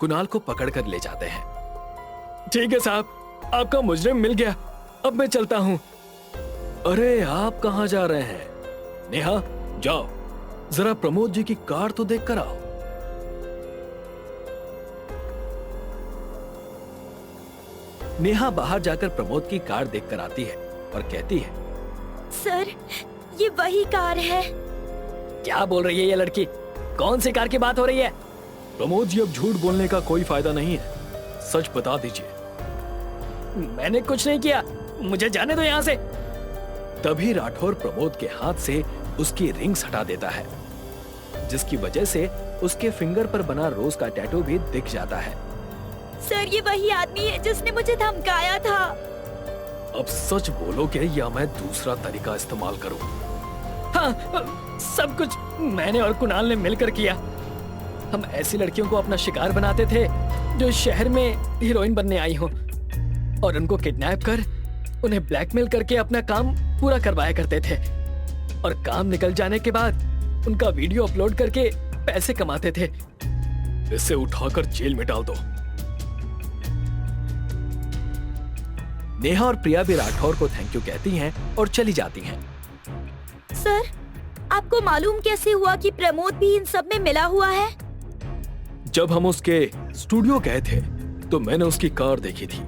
कुणाल को पकड़कर ले जाते हैं। ठीक है साहब, आपका मुजरिम मिल गया, अब मैं चलता हूँ। अरे आप कहाँ जा रहे हैं? नेहा, जाओ जरा प्रमोद जी की कार तो देख कर आओ। नेहा बाहर जाकर प्रमोद की कार देखकर आती है और कहती है, सर ये वही कार है। क्या बोल रही है ये लड़की? कौन सी कार की बात हो रही है? प्रमोद जी, अब झूठ बोलने का कोई फायदा नहीं है, सच बता दीजिए। मैंने कुछ नहीं किया, मुझे जाने दो यहाँ से। तभी राठौर प्रमोद के हाथ से उसकी रिंग्स हटा देता है, जिसकी वजह से उसके फिंगर पर बना रोज का टैटू भी दिख जाता है। सर, ये वही आदमी है जिसने मुझे धमकाया था। अब सच बोलोगे या मैं दूसरा तरीका इस्तेमाल करूं? हाँ, सब कुछ मैंने और कुणाल ने मिलकर किया। हम ऐसी लड़कियों को अपना शिकार बनाते थे जो शहर में हीरोइन बनने आई हो, और उनको किडनैप कर उन्हें ब्लैकमेल करके अपना काम पूरा करवाया करते थे, और काम निकल जाने के बाद उनका वीडियो अपलोड करके पैसे कमाते थे। इसे उठाकर जेल में डाल दो। नेहा और प्रिया भी राठौर को थैंक यू कहती हैं और चली जाती हैं। सर, आपको मालूम कैसे हुआ कि प्रमोद भी इन सब में मिला हुआ है? जब हम उसके स्टूडियो गए थे तो मैंने उसकी कार देखी थी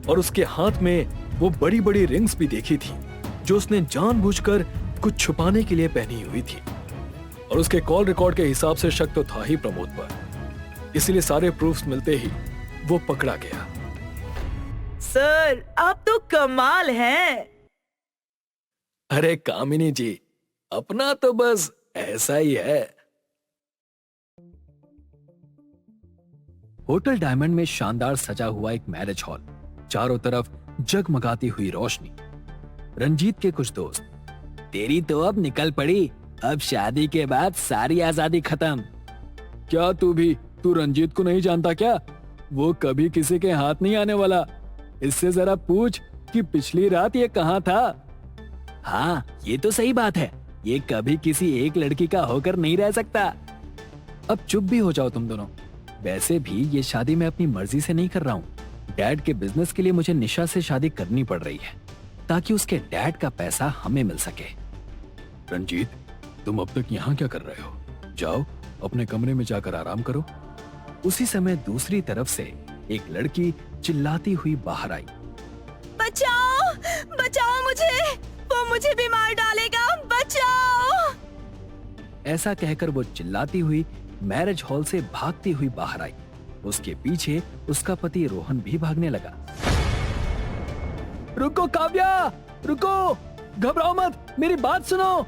और उसके हाथ में वो बड़ी बड़ी रिंग्स भी देखी थी जो उसने जानबूझकर कुछ छुपाने के लिए पहनी हुई थी, और उसके कॉल रिकॉर्ड के हिसाब से शक तो था ही प्रमोद पर, इसलिए सारे प्रूफ्स मिलते ही वो पकड़ा गया। सर, आप तो कमाल हैं। अरे कामिनी जी, अपना तो बस ऐसा ही है। होटल डायमंड में शानदार सजा हुआ एक मैरिज हॉल, चारों तरफ जगमगाती हुई रोशनी। रंजीत के कुछ दोस्त, तेरी तो अब निकल पड़ी, अब शादी के बाद सारी आजादी खत्म। क्या तू रंजीत को नहीं जानता क्या? वो कभी किसी के हाथ नहीं आने वाला। इससे जरा पूछ कि पिछली रात ये कहाँ था। हाँ, ये तो सही बात है, ये कभी किसी एक लड़की का होकर नहीं रह सकता। अब चुप भी हो जाओ तुम दोनों। वैसे भी ये शादी मैं अपनी मर्जी से नहीं कर रहा हूँ। डैड के बिजनेस के लिए मुझे निशा से शादी करनी पड़ रही है ताकि उसके डैड का पैसा हमें मिल सके। रंजीत, तुम अब तक यहाँ क्या कर रहे हो? जाओ अपने कमरे में जाकर आराम करो। उसी समय दूसरी तरफ से एक लड़की चिल्लाती हुई बाहर आई। बचाओ, बचाओ मुझे, वो मुझे भी मार डालेगा, बचाओ। ऐसा कहकर वो चिल्लाती हुई मैरिज हॉल से भागती हुई बाहर आई। उसके पीछे उसका पति रोहन भी भागने लगा। रुको काव्या, रुको, घबराओ मत, मेरी बात सुनो।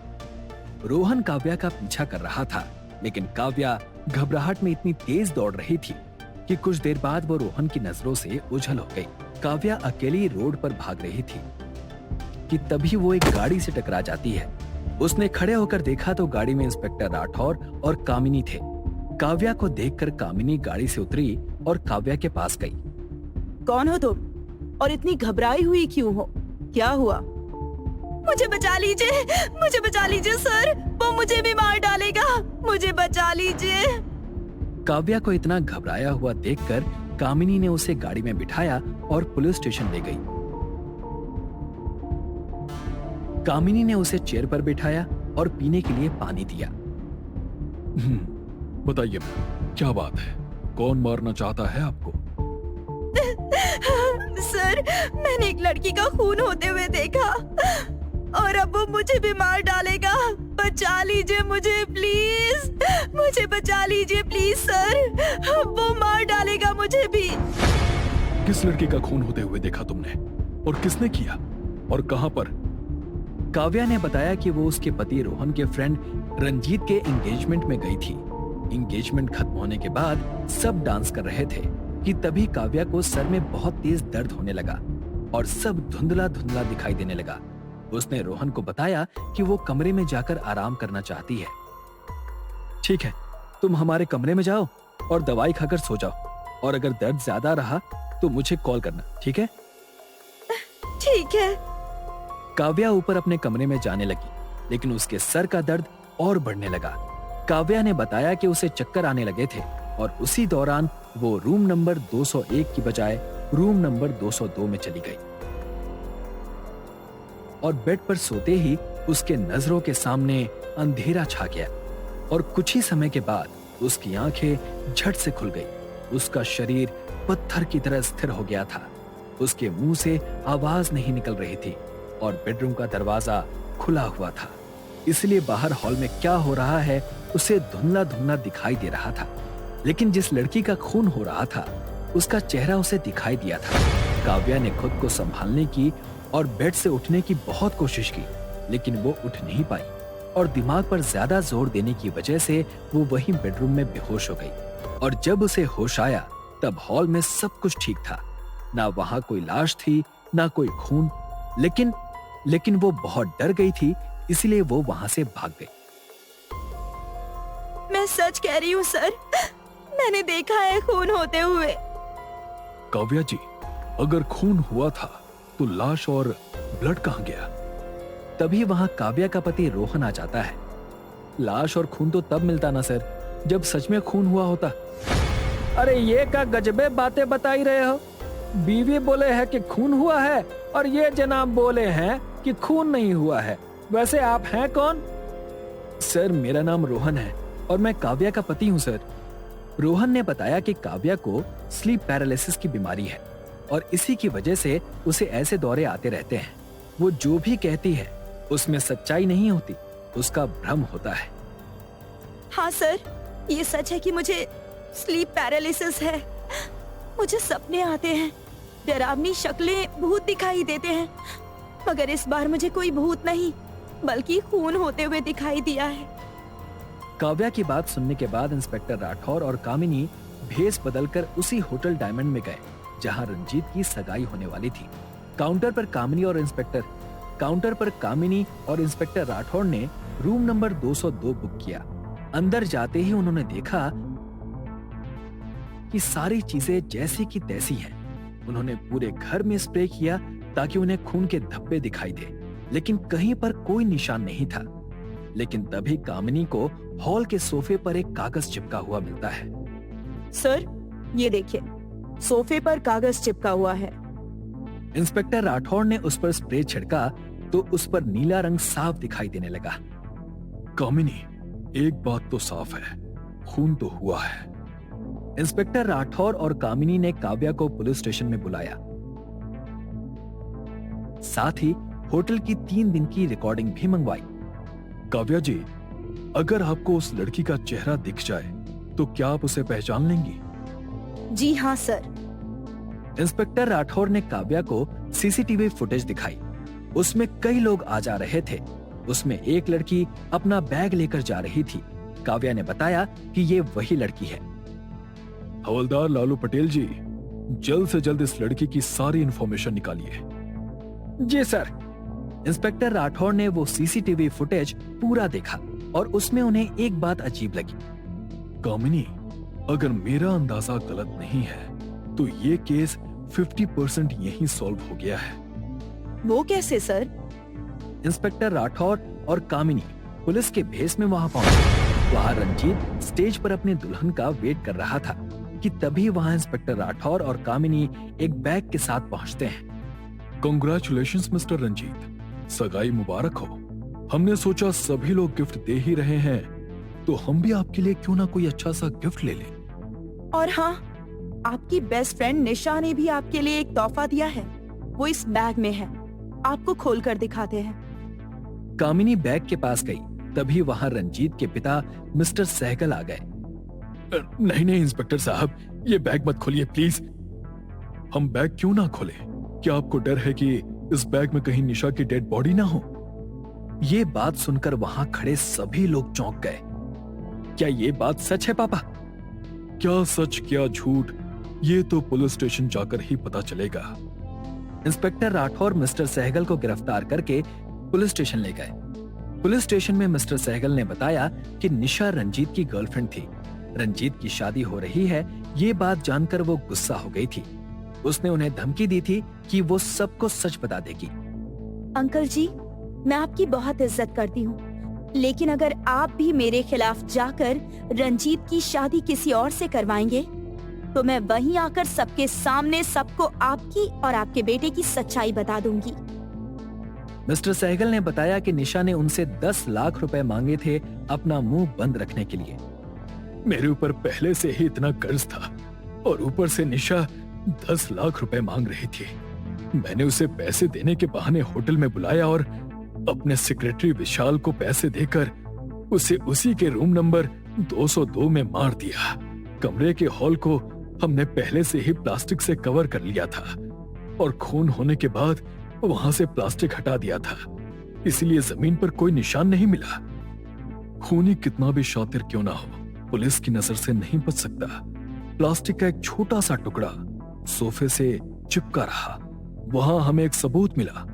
रोहन काव्या का पीछा कर रहा था, लेकिन काव्या घबराहट में इतनी तेज दौड़ रही थी कि कुछ देर बाद वो रोहन की नजरों से ओझल हो गई। काव्या अकेली रोड पर भाग रही थी कि तभी वो एक गाड़ी से टकरा जाती है। उसने खड़े होकर देखा तो गाड़ी में इंस्पेक्टर राठौर और कामिनी थे। काव्या को देखकर कामिनी गाड़ी से उतरी और काव्या के पास गई। कौन हो तुम और इतनी घबराई हुई क्यों हो? क्या हुआ? मुझे बचा लीजिए, मुझे बचा लीजिए सर, वो मुझे भी मार डालेगा, मुझे बचा लीजिए। काव्या को इतना घबराया हुआ देखकर कामिनी ने उसे गाड़ी में बिठाया और पुलिस स्टेशन ले गई। कामिनी ने उसे चेयर पर बिठाया और पीने के लिए पानी दिया। बताइए क्या बात है? कौन मारना चाहता है आपको? सर, मैंने एक लड़की का खून होते हुए देखा और अब वो मुझे भी मार डालेगा। बचा लीजिए मुझे प्लीज, मुझे बचा लीजिए प्लीज सर, वो मार डालेगा मुझे भी। किस लड़की का खून होते हुए देखा तुमने, और किसने किया, और कहां पर? काव्या ने बताया कि वो उसके पति रोहन के फ्रेंड रंजीत के एंगेजमेंट में गई थी। एंगेजमेंट खत्म होने के बाद सब डांस कर रहे थे कि तभी काव्या को सर में बहुत तेज दर्द होने लगा और सब धुंधला धुंधला दिखाई देने लगा। उसने रोहन को बताया कि वो कमरे में जाकर आराम करना चाहती है। ठीक है, तुम हमारे कमरे में जाओ और दवाई खाकर सो जाओ, और अगर दर्द ज्यादा रहा तो मुझे कॉल करना, ठीक है? ठीक है। काव्या ऊपर अपने कमरे में जाने लगी, लेकिन उसके सर का दर्द और बढ़ने लगा। काव्या ने बताया कि उसे चक्कर आने लगे थे और उसी दौरान वो रूम नंबर 201 की बजाय रूम नंबर 202 में चली गई और बेड पर सोते ही उसके नजरों के सामने अंधेरा छा गया और कुछ ही समय के बाद उसकी आंखें झट से खुल गई। उसका शरीर पत्थर की तरह स्थिर हो गया था। उसके मुंह से आवाज नहीं निकल रही थी और बेडरूम का दरवाजा खुला हुआ था। इसलिए बाहर हॉल में क्या हो रहा है उसे धुंधला धुंधला दिखाई दे रहा था। लेकिन जिस लड़की का खून हो रहा था उसका चेहरा उसे दिखाई दिया था। काव्या ने खुद को संभालने की और बेड से उठने की बहुत कोशिश की, लेकिन वो उठ नहीं पाई और दिमाग पर ज्यादा जोर देने की वजह से वो वहीं बेडरूम में बेहोश हो गई। और जब उसे होश आया तब हॉल में सब कुछ ठीक था। ना वहां कोई लाश थी, ना कोई खून, लेकिन वो बहुत डर गई थी, इसलिए वो वहां से भाग गई। मैं सच कह रही हूँ सर, मैंने देखा है खून होते हुए। काव्या जी, अगर खून हुआ था तो लाश और ब्लड कहाँ गया? तभी वहां काव्या का पति रोहन आ जाता है। लाश और खून तो तब मिलता ना सर, जब सच में खून हुआ होता। अरे ये क्या गजबे बातें बता ही रहे हो? बीवी बोले है कि खून हुआ है और ये जनाब बोले हैं कि खून नहीं हुआ है। वैसे आप हैं कौन? सर मेरा नाम रोहन है और मैं काव्या का पति हूँ सर। रोहन ने बताया कि काव्या को स्लीप पैरालिसिस की बीमारी है और इसी की वजह से उसे ऐसे दौरे आते रहते हैं। वो जो भी कहती है उसमें सच्चाई नहीं होती, उसका भ्रम होता है। हाँ सर, ये सच है कि मुझे स्लीप पैरालिसिस है। मुझे सपने आते हैं, डरावनी शक्लें, भूत दिखाई देते हैं, मगर इस बार मुझे कोई भूत नहीं बल्कि खून होते हुए दिखाई दिया है। काव्या की बात सुनने के बाद इंस्पेक्टर राठौर और कामिनी भेस बदलकर उसी होटल डायमंड में गए जहां रंजीत की सगाई होने वाली थी। काउंटर पर कामिनी और इंस्पेक्टर राठौर ने रूम नंबर 202 बुक किया। अंदर जाते ही उन्होंने देखा कि सारी चीजें जैसी की तैसी हैं। उन्होंने पूरे घर में स्प्रे किया ताकि उन्हें खून के धब्बे दिखाई दे, लेकिन कहीं पर कोई निशान नहीं था। लेकिन तभी कामिनी को हॉल के सोफे पर एक कागज चिपका हुआ मिलता है। सर ये देखिए, सोफे पर कागज चिपका हुआ है। इंस्पेक्टर राठौर ने उस पर स्प्रे छिड़का तो उस पर नीला रंग साफ दिखाई देने लगा। कामिनी, एक बात तो साफ है, खून तो हुआ है। इंस्पेक्टर राठौर और कामिनी ने काव्या को पुलिस स्टेशन में बुलाया। साथ ही होटल की 3 दिन की रिकॉर्डिंग भी मंगवाई। काव्या जी, अगर आपको उस लड़की का चेहरा दिख जाए तो क्या आप उसे पहचान लेंगी? जी हाँ सर। इंस्पेक्टर राठौर ने काव्या को सीसीटीवी फुटेज दिखाई। उसमें कई लोग आ जा रहे थे। उसमें एक लड़की अपना बैग लेकर जा रही थी। काव्या ने बताया कि ये वही लड़की है। हवलदार लालू पटेल जी, जल्द से जल्द इस लड़की की सारी इंफॉर्मेशन निकालिए। जी सर। इंस्पेक्टर राठौर ने वो सीसीटीवी फुटेज पूरा देखा और उसमें उन्हें एक बात अजीब लगी। कामिनी, अगर मेरा अंदाजा गलत नहीं है तो ये केस 50% यहीं सॉल्व हो गया है। वो कैसे सर? इंस्पेक्टर राठौर और कामिनी पुलिस के भेस में वहां पहुंचे। वहां रंजीत स्टेज पर अपने दुल्हन का वेट कर रहा था कि तभी वहां इंस्पेक्टर राठौर और कामिनी एक बैग के साथ पहुंचते हैं। कांग्रेचुलेशंस मिस्टर रंजीत, सगाई मुबारक हो। हमने सोचा सभी लोग गिफ्ट दे ही रहे हैं तो हम भी आपके लिए क्यों ना कोई अच्छा सा गिफ्ट ले लें। और हाँ, आपकी बेस्ट फ्रेंड निशा ने भी आपके लिए एक तोहफा दिया है। वो इस बैग में है, आपको खोलकर दिखाते हैं। कामिनी बैग के पास गई, तभी वहां रंजीत के पिता मिस्टर सहगल आ गए। नहीं नहीं इंस्पेक्टर साहब, ये बैग मत खोलिए प्लीज। हम बैग क्यों ना खोलें? क्या आपको डर है कि इस बैग में कहीं निशा की डेड बॉडी ना हो? ये बात सुनकर वहां खड़े सभी लोग चौंक गए। क्या ये बात सच है पापा? क्या सच क्या झूठ, ये तो पुलिस स्टेशन जाकर ही पता चलेगा। इंस्पेक्टर राठौर मिस्टर सहगल को गिरफ्तार करके पुलिस स्टेशन ले गए। पुलिस स्टेशन में मिस्टर सहगल ने बताया कि निशा रंजीत की गर्लफ्रेंड थी। रंजीत की शादी हो रही है, ये बात जानकर वो गुस्सा हो गई थी। उसने उन्हें धमकी दी थी कि वो सबको सच बता देगी। अंकल जी, मैं आपकी बहुत इज्जत करती हूँ, लेकिन अगर आप भी मेरे खिलाफ जाकर रंजीत की शादी किसी और से करवाएंगे तो मैं वहीं आकर सबके सामने सबको आपकी और आपके बेटे की सच्चाई बता दूंगी। मिस्टर सहगल ने बताया कि निशा ने उनसे 10 लाख रुपए मांगे थे अपना मुंह बंद रखने के लिए। मेरे ऊपर पहले से ही इतना कर्ज था और ऊपर से निशा 10 लाख रुपए मांग रही थी। मैंने उसे पैसे देने के बहाने होटल में बुलाया और अपने सेक्रेटरी विशाल को पैसे देकर उसे उसी के रूम नंबर 202 में मार दिया। कमरे के हॉल को हमने पहले से ही प्लास्टिक से कवर कर लिया था और खून होने के बाद वहां से प्लास्टिक हटा दिया था, इसलिए जमीन पर कोई निशान नहीं मिला। खूनी कितना भी शातिर क्यों ना हो, पुलिस की नजर से नहीं बच सकता। प्लास्टिक का एक छोटा सा टुकड़ा सोफे से चिपका रहा। वहां हमें एक सबूत मिला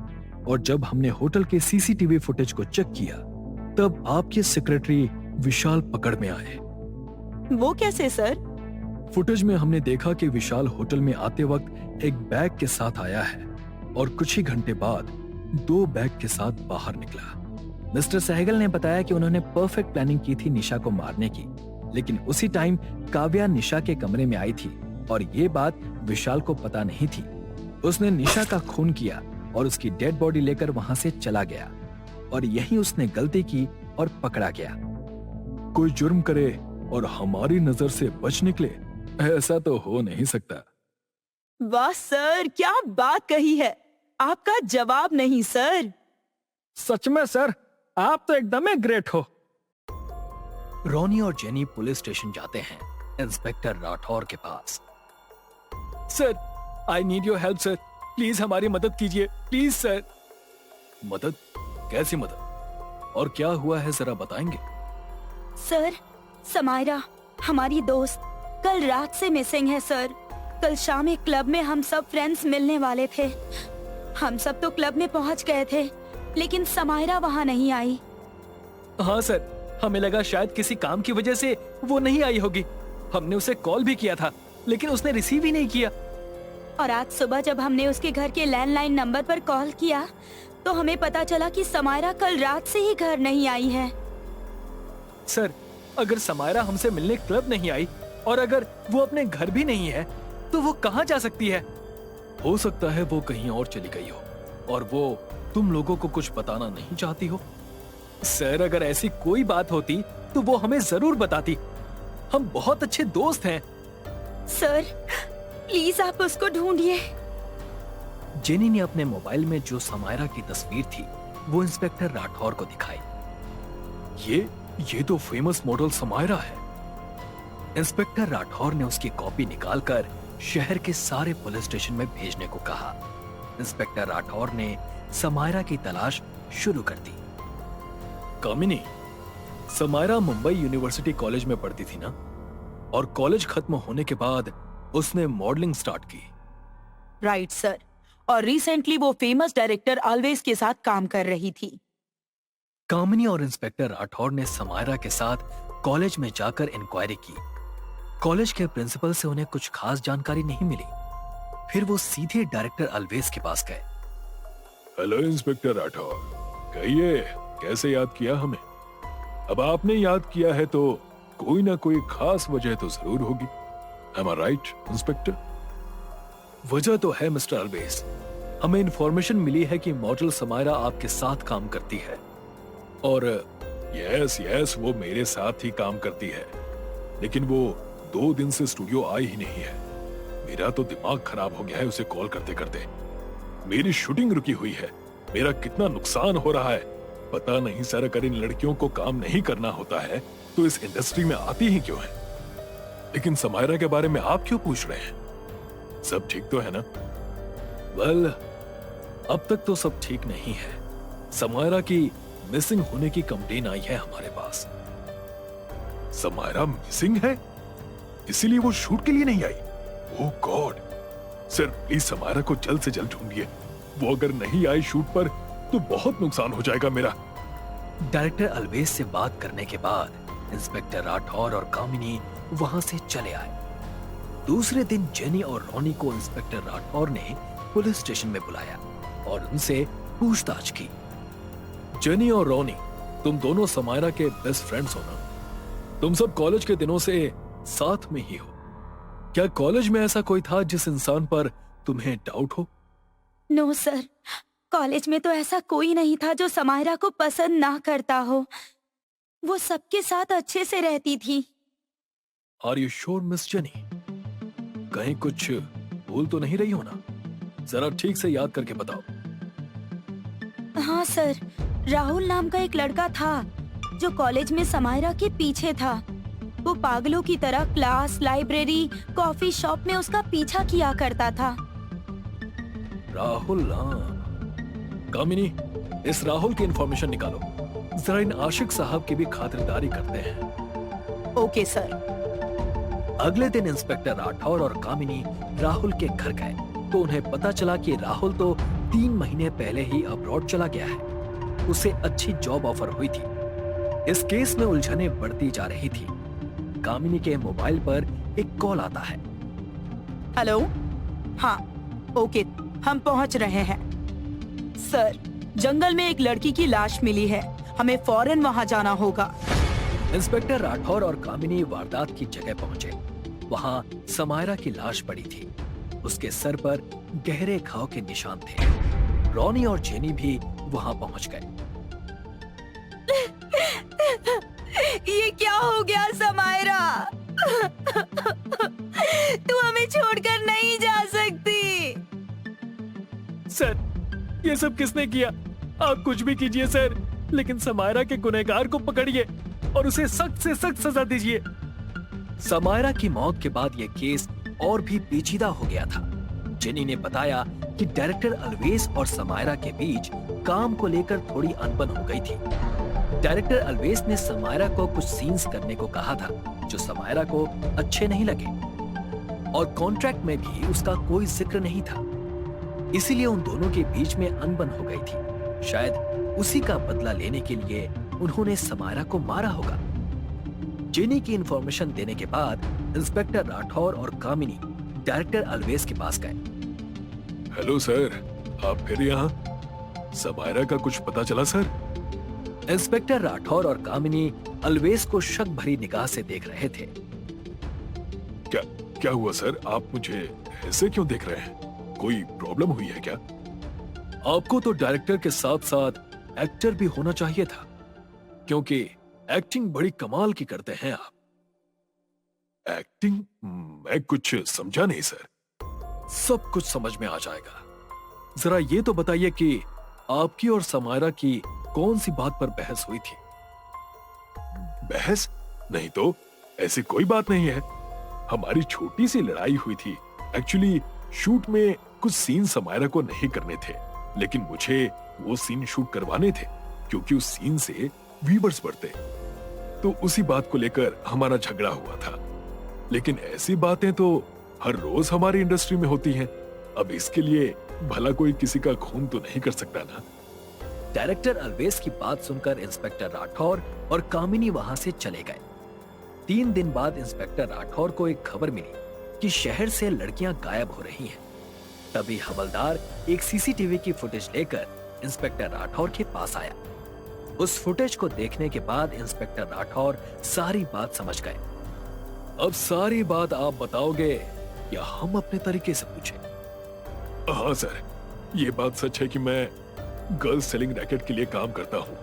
और जब हमने होटल के सीसीटीवी फुटेज को चेक किया तब आपके सेक्रेटरी विशाल पकड़ में आए। वो कैसे सर? फुटेज में हमने देखा कि विशाल होटल में आते वक्त एक बैग के साथ आया है और कुछ ही घंटे बाद 2 बैग के साथ बाहर निकला। मिस्टर सहगल ने बताया कि उन्होंने परफेक्ट प्लानिंग की थी निशा को मारने की, लेकिन उसी टाइम काव्या निशा के कमरे में आई थी और ये बात विशाल को पता नहीं थी। उसने निशा का खून किया और उसकी डेड बॉडी लेकर वहां से चला गया और यही उसने गलती की और पकड़ा गया। कोई जुर्म करे और हमारी नजर से बच निकले, ऐसा तो हो नहीं सकता। वाह सर, क्या बात कही है। आपका जवाब नहीं सर। सच में सर, आप तो एकदम ग्रेट हो। रोनी और जेनी पुलिस स्टेशन जाते हैं इंस्पेक्टर राठौर के पास। Sir, I need your help sir, please हमारी मदद कीजिए, प्लीज सर। मदद? कैसी मदद? और क्या हुआ है जरा बताएंगे? सर, समायरा हमारी दोस्त कल रात से मिसिंग है सर। कल शाम एक क्लब में हम सब फ्रेंड्स मिलने वाले थे। हम सब तो क्लब में पहुंच गए थे, लेकिन समायरा वहां नहीं आई। हाँ सर, हमें लगा शायद किसी काम की वजह से वो नहीं आई होगी। हमने उसे कॉल भी किया था, लेकिन उसने रिसीव ही नहीं किया। और आज सुबह जब हमने उसके घर के लैंडलाइन नंबर पर कॉल किया तो हमें पता चला कि समायरा कल रात से ही घर नहीं आई है। सर, अगर समायरा हमसे मिलने क्लब नहीं आई और अगर वो अपने घर भी नहीं है तो वो कहाँ जा सकती है? हो सकता है वो कहीं और चली गई हो और वो तुम लोगों को कुछ बताना नहीं चाहती हो। सर, अगर ऐसी कोई बात होती तो वो हमें जरूर बताती। हम बहुत अच्छे दोस्त हैं। सर, प्लीज आप उसको ढूंढिए। जेनी ने अपने मोबाइल में जो समायरा की तस्वीर थी वो इंस्पेक्टर राठौर को दिखाई। ये तो फेमस मॉडल समायरा है। इंस्पेक्टर राठौर ने उसकी कॉपी निकालकर शहर के सारे पुलिस स्टेशन में भेजने को कहा। इंस्पेक्टर राठौर ने समायरा की तलाश शुरू कर दी। कामिनी, समायरा मुंबई यूनिवर्सिटी कॉलेज में पढ़ती थी ना? और कॉलेज खत्म होने के बाद उसने मॉडलिंग स्टार्ट की। राइट सर, और रिसेंटली वो फेमस डायरेक्टर ऑलवेज के साथ काम कर रही थी। कामिनी और इंस्पेक्टर राठौर ने समायरा के साथ कॉलेज में जाकर इंक्वायरी की। कॉलेज के प्रिंसिपल से उन्हें कुछ खास जानकारी नहीं मिली। फिर वो सीधे डायरेक्टर अलवेज के पास गए। हेलो इंस्पेक्टर राठौर, कहिए कैसे याद किया हमें? अब आपने याद किया है तो कोई ना कोई खास वजह तो जरूर होगी। Am I right, inspector? वजह तो है मिस्टर अलवेज। हमें इंफॉर्मेशन मिली है कि मॉडल समायरा आपके साथ काम करती है। और यस, वो मेरे साथ ही काम करती है, लेकिन वो 2 दिन से स्टूडियो आई ही नहीं है। मेरा तो दिमाग खराब हो गया है उसे कॉल करते करते। मेरी शूटिंग रुकी हुई है, मेरा कितना नुकसान हो रहा है पता नहीं सर। अगर इन लड़कियों को काम नहीं करना होता है तो इस इंडस्ट्री में आती ही क्यों है? लेकिन समायरा के बारे में आप क्यों पूछ रहे हैं? सब ठीक तो है ना? वेल, अब तक तो सब ठीक नहीं है। समायरा की मिसिंग होने की कंप्लेन आई है हमारे पास। समायरा मिसिंग है, इसीलिए वो शूट के लिए नहीं आई? ओह गॉड सर, प्लीज समायरा को जल्द से जल्द ढूंढिए। वो अगर नहीं आई शूट पर तो बहुत नुकसान हो जाएगा मेरा। डायरेक्टर अलवेज से बात करने के बाद इंस्पेक्टर राठौर और कामिनी वहां से चले आए। दूसरे दिन जेनी और रोनी को इंस्पेक्टर राठौर ने पुलिस स्टेशन में बुलाया और उनसे पूछताछ की। जेनी और रोनी, तुम दोनों समायरा के बेस्ट फ्रेंड्स हो ना? तुम सब कॉलेज के दिनों से साथ में ही हो। क्या कॉलेज में ऐसा कोई था जिस इंसान पर तुम्हें डाउट हो? नो सर, कॉलेज में तो ऐसा कोई नहीं था जो समायरा को पसंद ना करता हो। वो सबके साथ अच्छे से रहती थी। Are you sure miss Jenny? कहीं कुछ भूल तो नहीं रही हो ना? जरा ठीक से याद करके बताओ। हाँ सर, राहुल नाम का एक लड़का था जो कॉलेज में समायरा के पीछे था। वो पागलों की तरह क्लास, लाइब्रेरी, कॉफी शॉप में उसका पीछा किया करता था। राहुल, कामिनी, इस राहुल की इंफॉर्मेशन निकालो। जरा इन आशिक साहब की भी खातिरदारी करते हैं। Okay sir. अगले दिन इंस्पेक्टर राठौर और कामिनी राहुल के घर गए तो उन्हें पता चला कि राहुल तो 3 महीने पहले ही अब्रॉड चला गया है। उसे अच्छी जॉब ऑफर हुई थी। इस केस में उलझने बढ़ती जा रही थी। कामिनी के मोबाइल पर एक कॉल आता है। हेलो, हाँ, ओके, हम पहुंच रहे हैं। सर, जंगल में एक लड़की की लाश मिली है, हमें फौरन वहां जाना होगा। इंस्पेक्टर राठौर और कामिनी वारदात की जगह पहुंचे। वहां समायरा की लाश पड़ी थी। उसके सर पर गहरे घाव के निशान थे। रॉनी और जेनी भी वहां पहुंच गए। ये क्या हो गया समायरा? तू हमें छोड़कर नहीं जा सकती। सर, ये सब किसने किया? आप कुछ भी कीजिए सर, लेकिन समायरा के गुनहगार को पकड़िए और उसे सख्त से सख्त सजा दीजिए। समायरा की मौत के बाद यह केस और भी पेचीदा हो गया था। जेनी ने बताया कि डायरेक्टर अलवेज और समायरा के बीच काम को लेकर थोड़ी अनबन हो गई थी। डायरेक्टर अलवेज ने समायरा को कुछ सीन्स करने को कहा था जो समायरा को अच्छे नहीं लगे और कॉन्ट्रैक्ट में भी उसका कोई जिक्र नहीं था। इसीलिए उन दोनों के बीच में अनबन हो गई थी। शायद उसी का बदला लेने के लिए उन्होंने समायरा को मारा होगा। जेनी की इंफॉर्मेशन देने के बाद इंस्पेक्टर राठौर और कामिनी डायरेक्टर अलवेज के पास गए। हेलो सर, आप फिर यहाँ? समायरा का कुछ पता चला सर? इंस्पेक्टर राठौर और कामिनी अलवेज को शक भरी निगाह से देख रहे थे। क्या हुआ सर? आप मुझे ऐसे क्यों देख रहे हैं? कोई प्रॉब्लम हुई है क्या? आपको तो डायरेक्टर के साथ साथ एक्टर भी होना चाहिए था, क्योंकि एक्टिंग बड़ी कमाल की करते हैं आप। एक्टिंग? मैं कुछ समझा नहीं सर। सब कुछ समझ में आ जाएगा। जरा ये तो बताइए कि आपकी और समायरा की कौन सी बात पर बहस हुई थी? बहस? नहीं तो, ऐसी कोई बात नहीं है। हमारी छोटी सी लड़ाई हुई थी। एक्चुअली शूट में कुछ सीन समायरा को नहीं करने थे, लेकिन मुझे वो सीन शूट करवाने थे क्योंकि उस सीन से व्यूअर्स बढ़ते। तो उसी बात को लेकर हमारा झगड़ा हुआ था। लेकिन ऐसी बातें तो हर रोज हमारी इंडस्ट्री में होती हैं। अब इसके लिए भला कोई किसी का खून तो नहीं कर सकता ना। डायरेक्टर अलवेज की बात सुनकर इंस्पेक्टर राठौर और कामिनी वहां से चले गए। 3 दिन बाद इंस्पेक्टर राठौर को एक खबर मिली कि शहर से लड़कियां गायब हो रही हैं। तभी हवलदार एक सीसीटीवी की फुटेज लेकर इंस्पेक्टर राठौर के पास आया। उस फुटेज को देखने के बाद इंस्पेक्टर राठौर सारी बात समझ गए। अब सारी बात आप बताओगे या हम अपने तरीके से पूछें? हाँ सर, ये बात सच है कि मैं गर्ल सेलिंग रैकेट के लिए काम करता हूँ।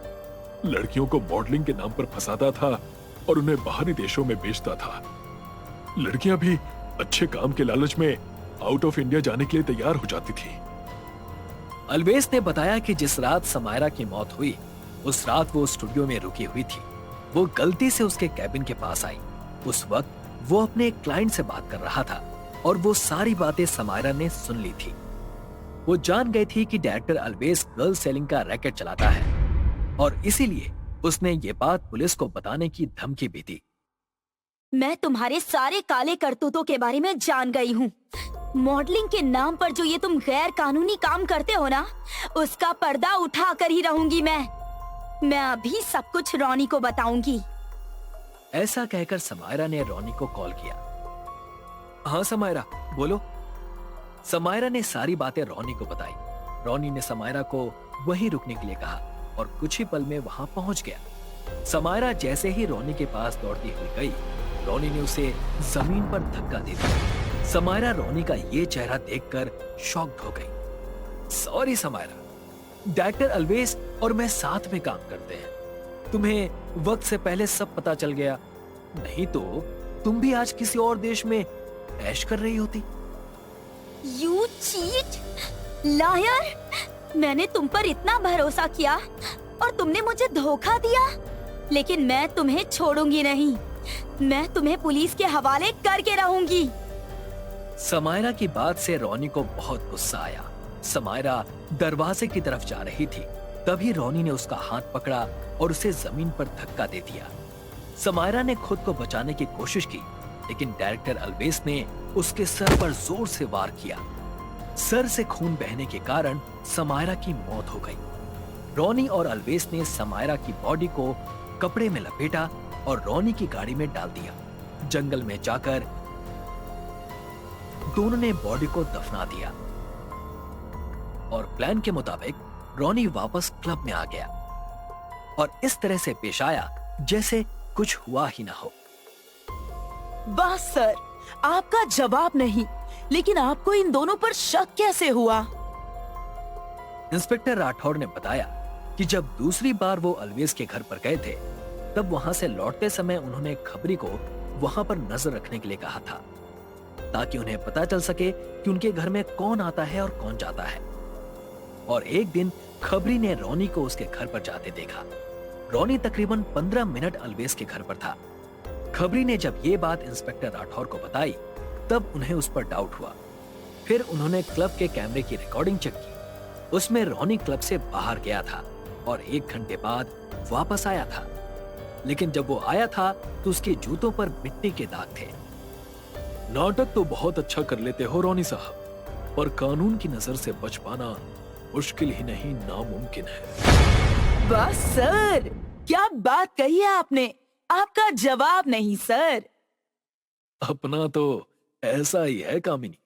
लड़कियों को मॉडलिंग के नाम पर फंसाता था और उन्हें बाहरी देशों में बेचता था। लड़कियां भी अच्छे काम के लालच में आउट ऑफ इंडिया जाने के लिए तैयार हो जाती थी। अलवेज ने बताया कि जिस रात समायरा की मौत हुई, उस रात वो स्टूडियो में रुकी हुई थी। वो गलती से उसके कैबिन के पास आई। उस वक्त वो अपने क्लाइंट से बात कर रहा था और वो सारी बातें समायरा ने सुन ली थी। वो जान गई थी कि डायरेक्टर अलवेज गर्ल सेलिंग का रैकेट चलाता है और इसीलिए उसने ये बात पुलिस को बताने की धमकी भी दी। मैं तुम्हारे सारे काले करतूतों के बारे में जान गई हूँ। मॉडलिंग के नाम पर जो ये तुम गैर कानूनी काम करते हो ना, उसका पर्दा उठा कर ही रहूंगी मैं अभी सब कुछ रॉनी को बताऊंगी। ऐसा कहकर समायरा ने रॉनी को कॉल किया। हाँ समायरा, बोलो। समायरा ने सारी बातें रॉनी को बताई। रॉनी ने समायरा को वहीं रुकने के लिए कहा और कुछ ही पल में वहां पहुंच गया। समायरा जैसे ही रॉनी के पास दौड़ती हुई गई, रॉनी ने उसे जमीन पर धक्का दे दिया। समायरा रॉनी का ये चेहरा देखकर शॉक्ड हो गई। सॉरी समायरा, डायरेक्टर अलवेज और मैं साथ में काम करते हैं। तुम्हें वक्त से पहले सब पता चल गया, नहीं तो तुम भी आज किसी और देश में ऐश कर रही होती। You cheat, liar! मैंने तुम पर इतना भरोसा किया और तुमने मुझे धोखा दिया, लेकिन मैं तुम्हें छोड़ूंगी नहीं। मैं तुम्हें पुलिस के हवाले करके रहूंगी। समायरा की बात से रोनी को बहुत गुस्सा आया। समायरा दरवाजे की तरफ जा रही थी, तभी रोनी ने उसका हाथ पकड़ा और उसे जमीन पर धक्का दे दिया। समायरा ने खुद को बचाने की कोशिश की, लेकिन डायरेक्टर अल्वेस ने उसके सर पर जोर से वार किया। सर से खून बहने के कारण समायरा की मौत हो गई। रोनी और अल्वेस ने समायरा की बॉडी को कपड़े में लपेटा और रोनी की गाड़ी में डाल दिया। जंगल में जाकर दोनों ने बॉडी को दफना दिया और प्लान के मुताबिक रोनी वापस क्लब में आ गया और इस तरह से पेश आया जैसे कुछ हुआ ही ना हो। बस सर, आपका जवाब नहीं, लेकिन आपको इन दोनों पर शक कैसे हुआ? इंस्पेक्टर राठौर ने बताया कि जब दूसरी बार वो अल्वेस के घर पर गए थे, तब वहां से लौटते समय उन्होंने खबरी को वहां पर नजर रखने के लिए कहा था, ताकि उन्हें पता चल सके कि उनके घर में कौन आता है और कौन जाता है। और एक दिन खबरी ने रोनी को उसके घर पर जाते देखा। रोनी तकरीबन 15 मिनट अल्वेस के घर पर था। खबरी ने जब ये बात इंस्पेक्टर राठौर को बताई, तब उन्हें उस पर डाउट हुआ। फिर उन्होंने क्लब के कैमरे की रिकॉर्डिंग चेक की। उसमें रोनी क्लब से बाहर गया था और 1 घंटे बाद वापस आया था, लेकिन जब वो आया था तो उसके जूतों पर मिट्टी के दाग थे। नाटक तो बहुत अच्छा कर लेते हो रोनी साहब, पर कानून की नजर से बच पाना मुश्किल ही नहीं नामुमकिन है। बस सर, क्या बात कही है आपने? आपका जवाब नहीं सर। अपना तो ऐसा ही है कामिनी।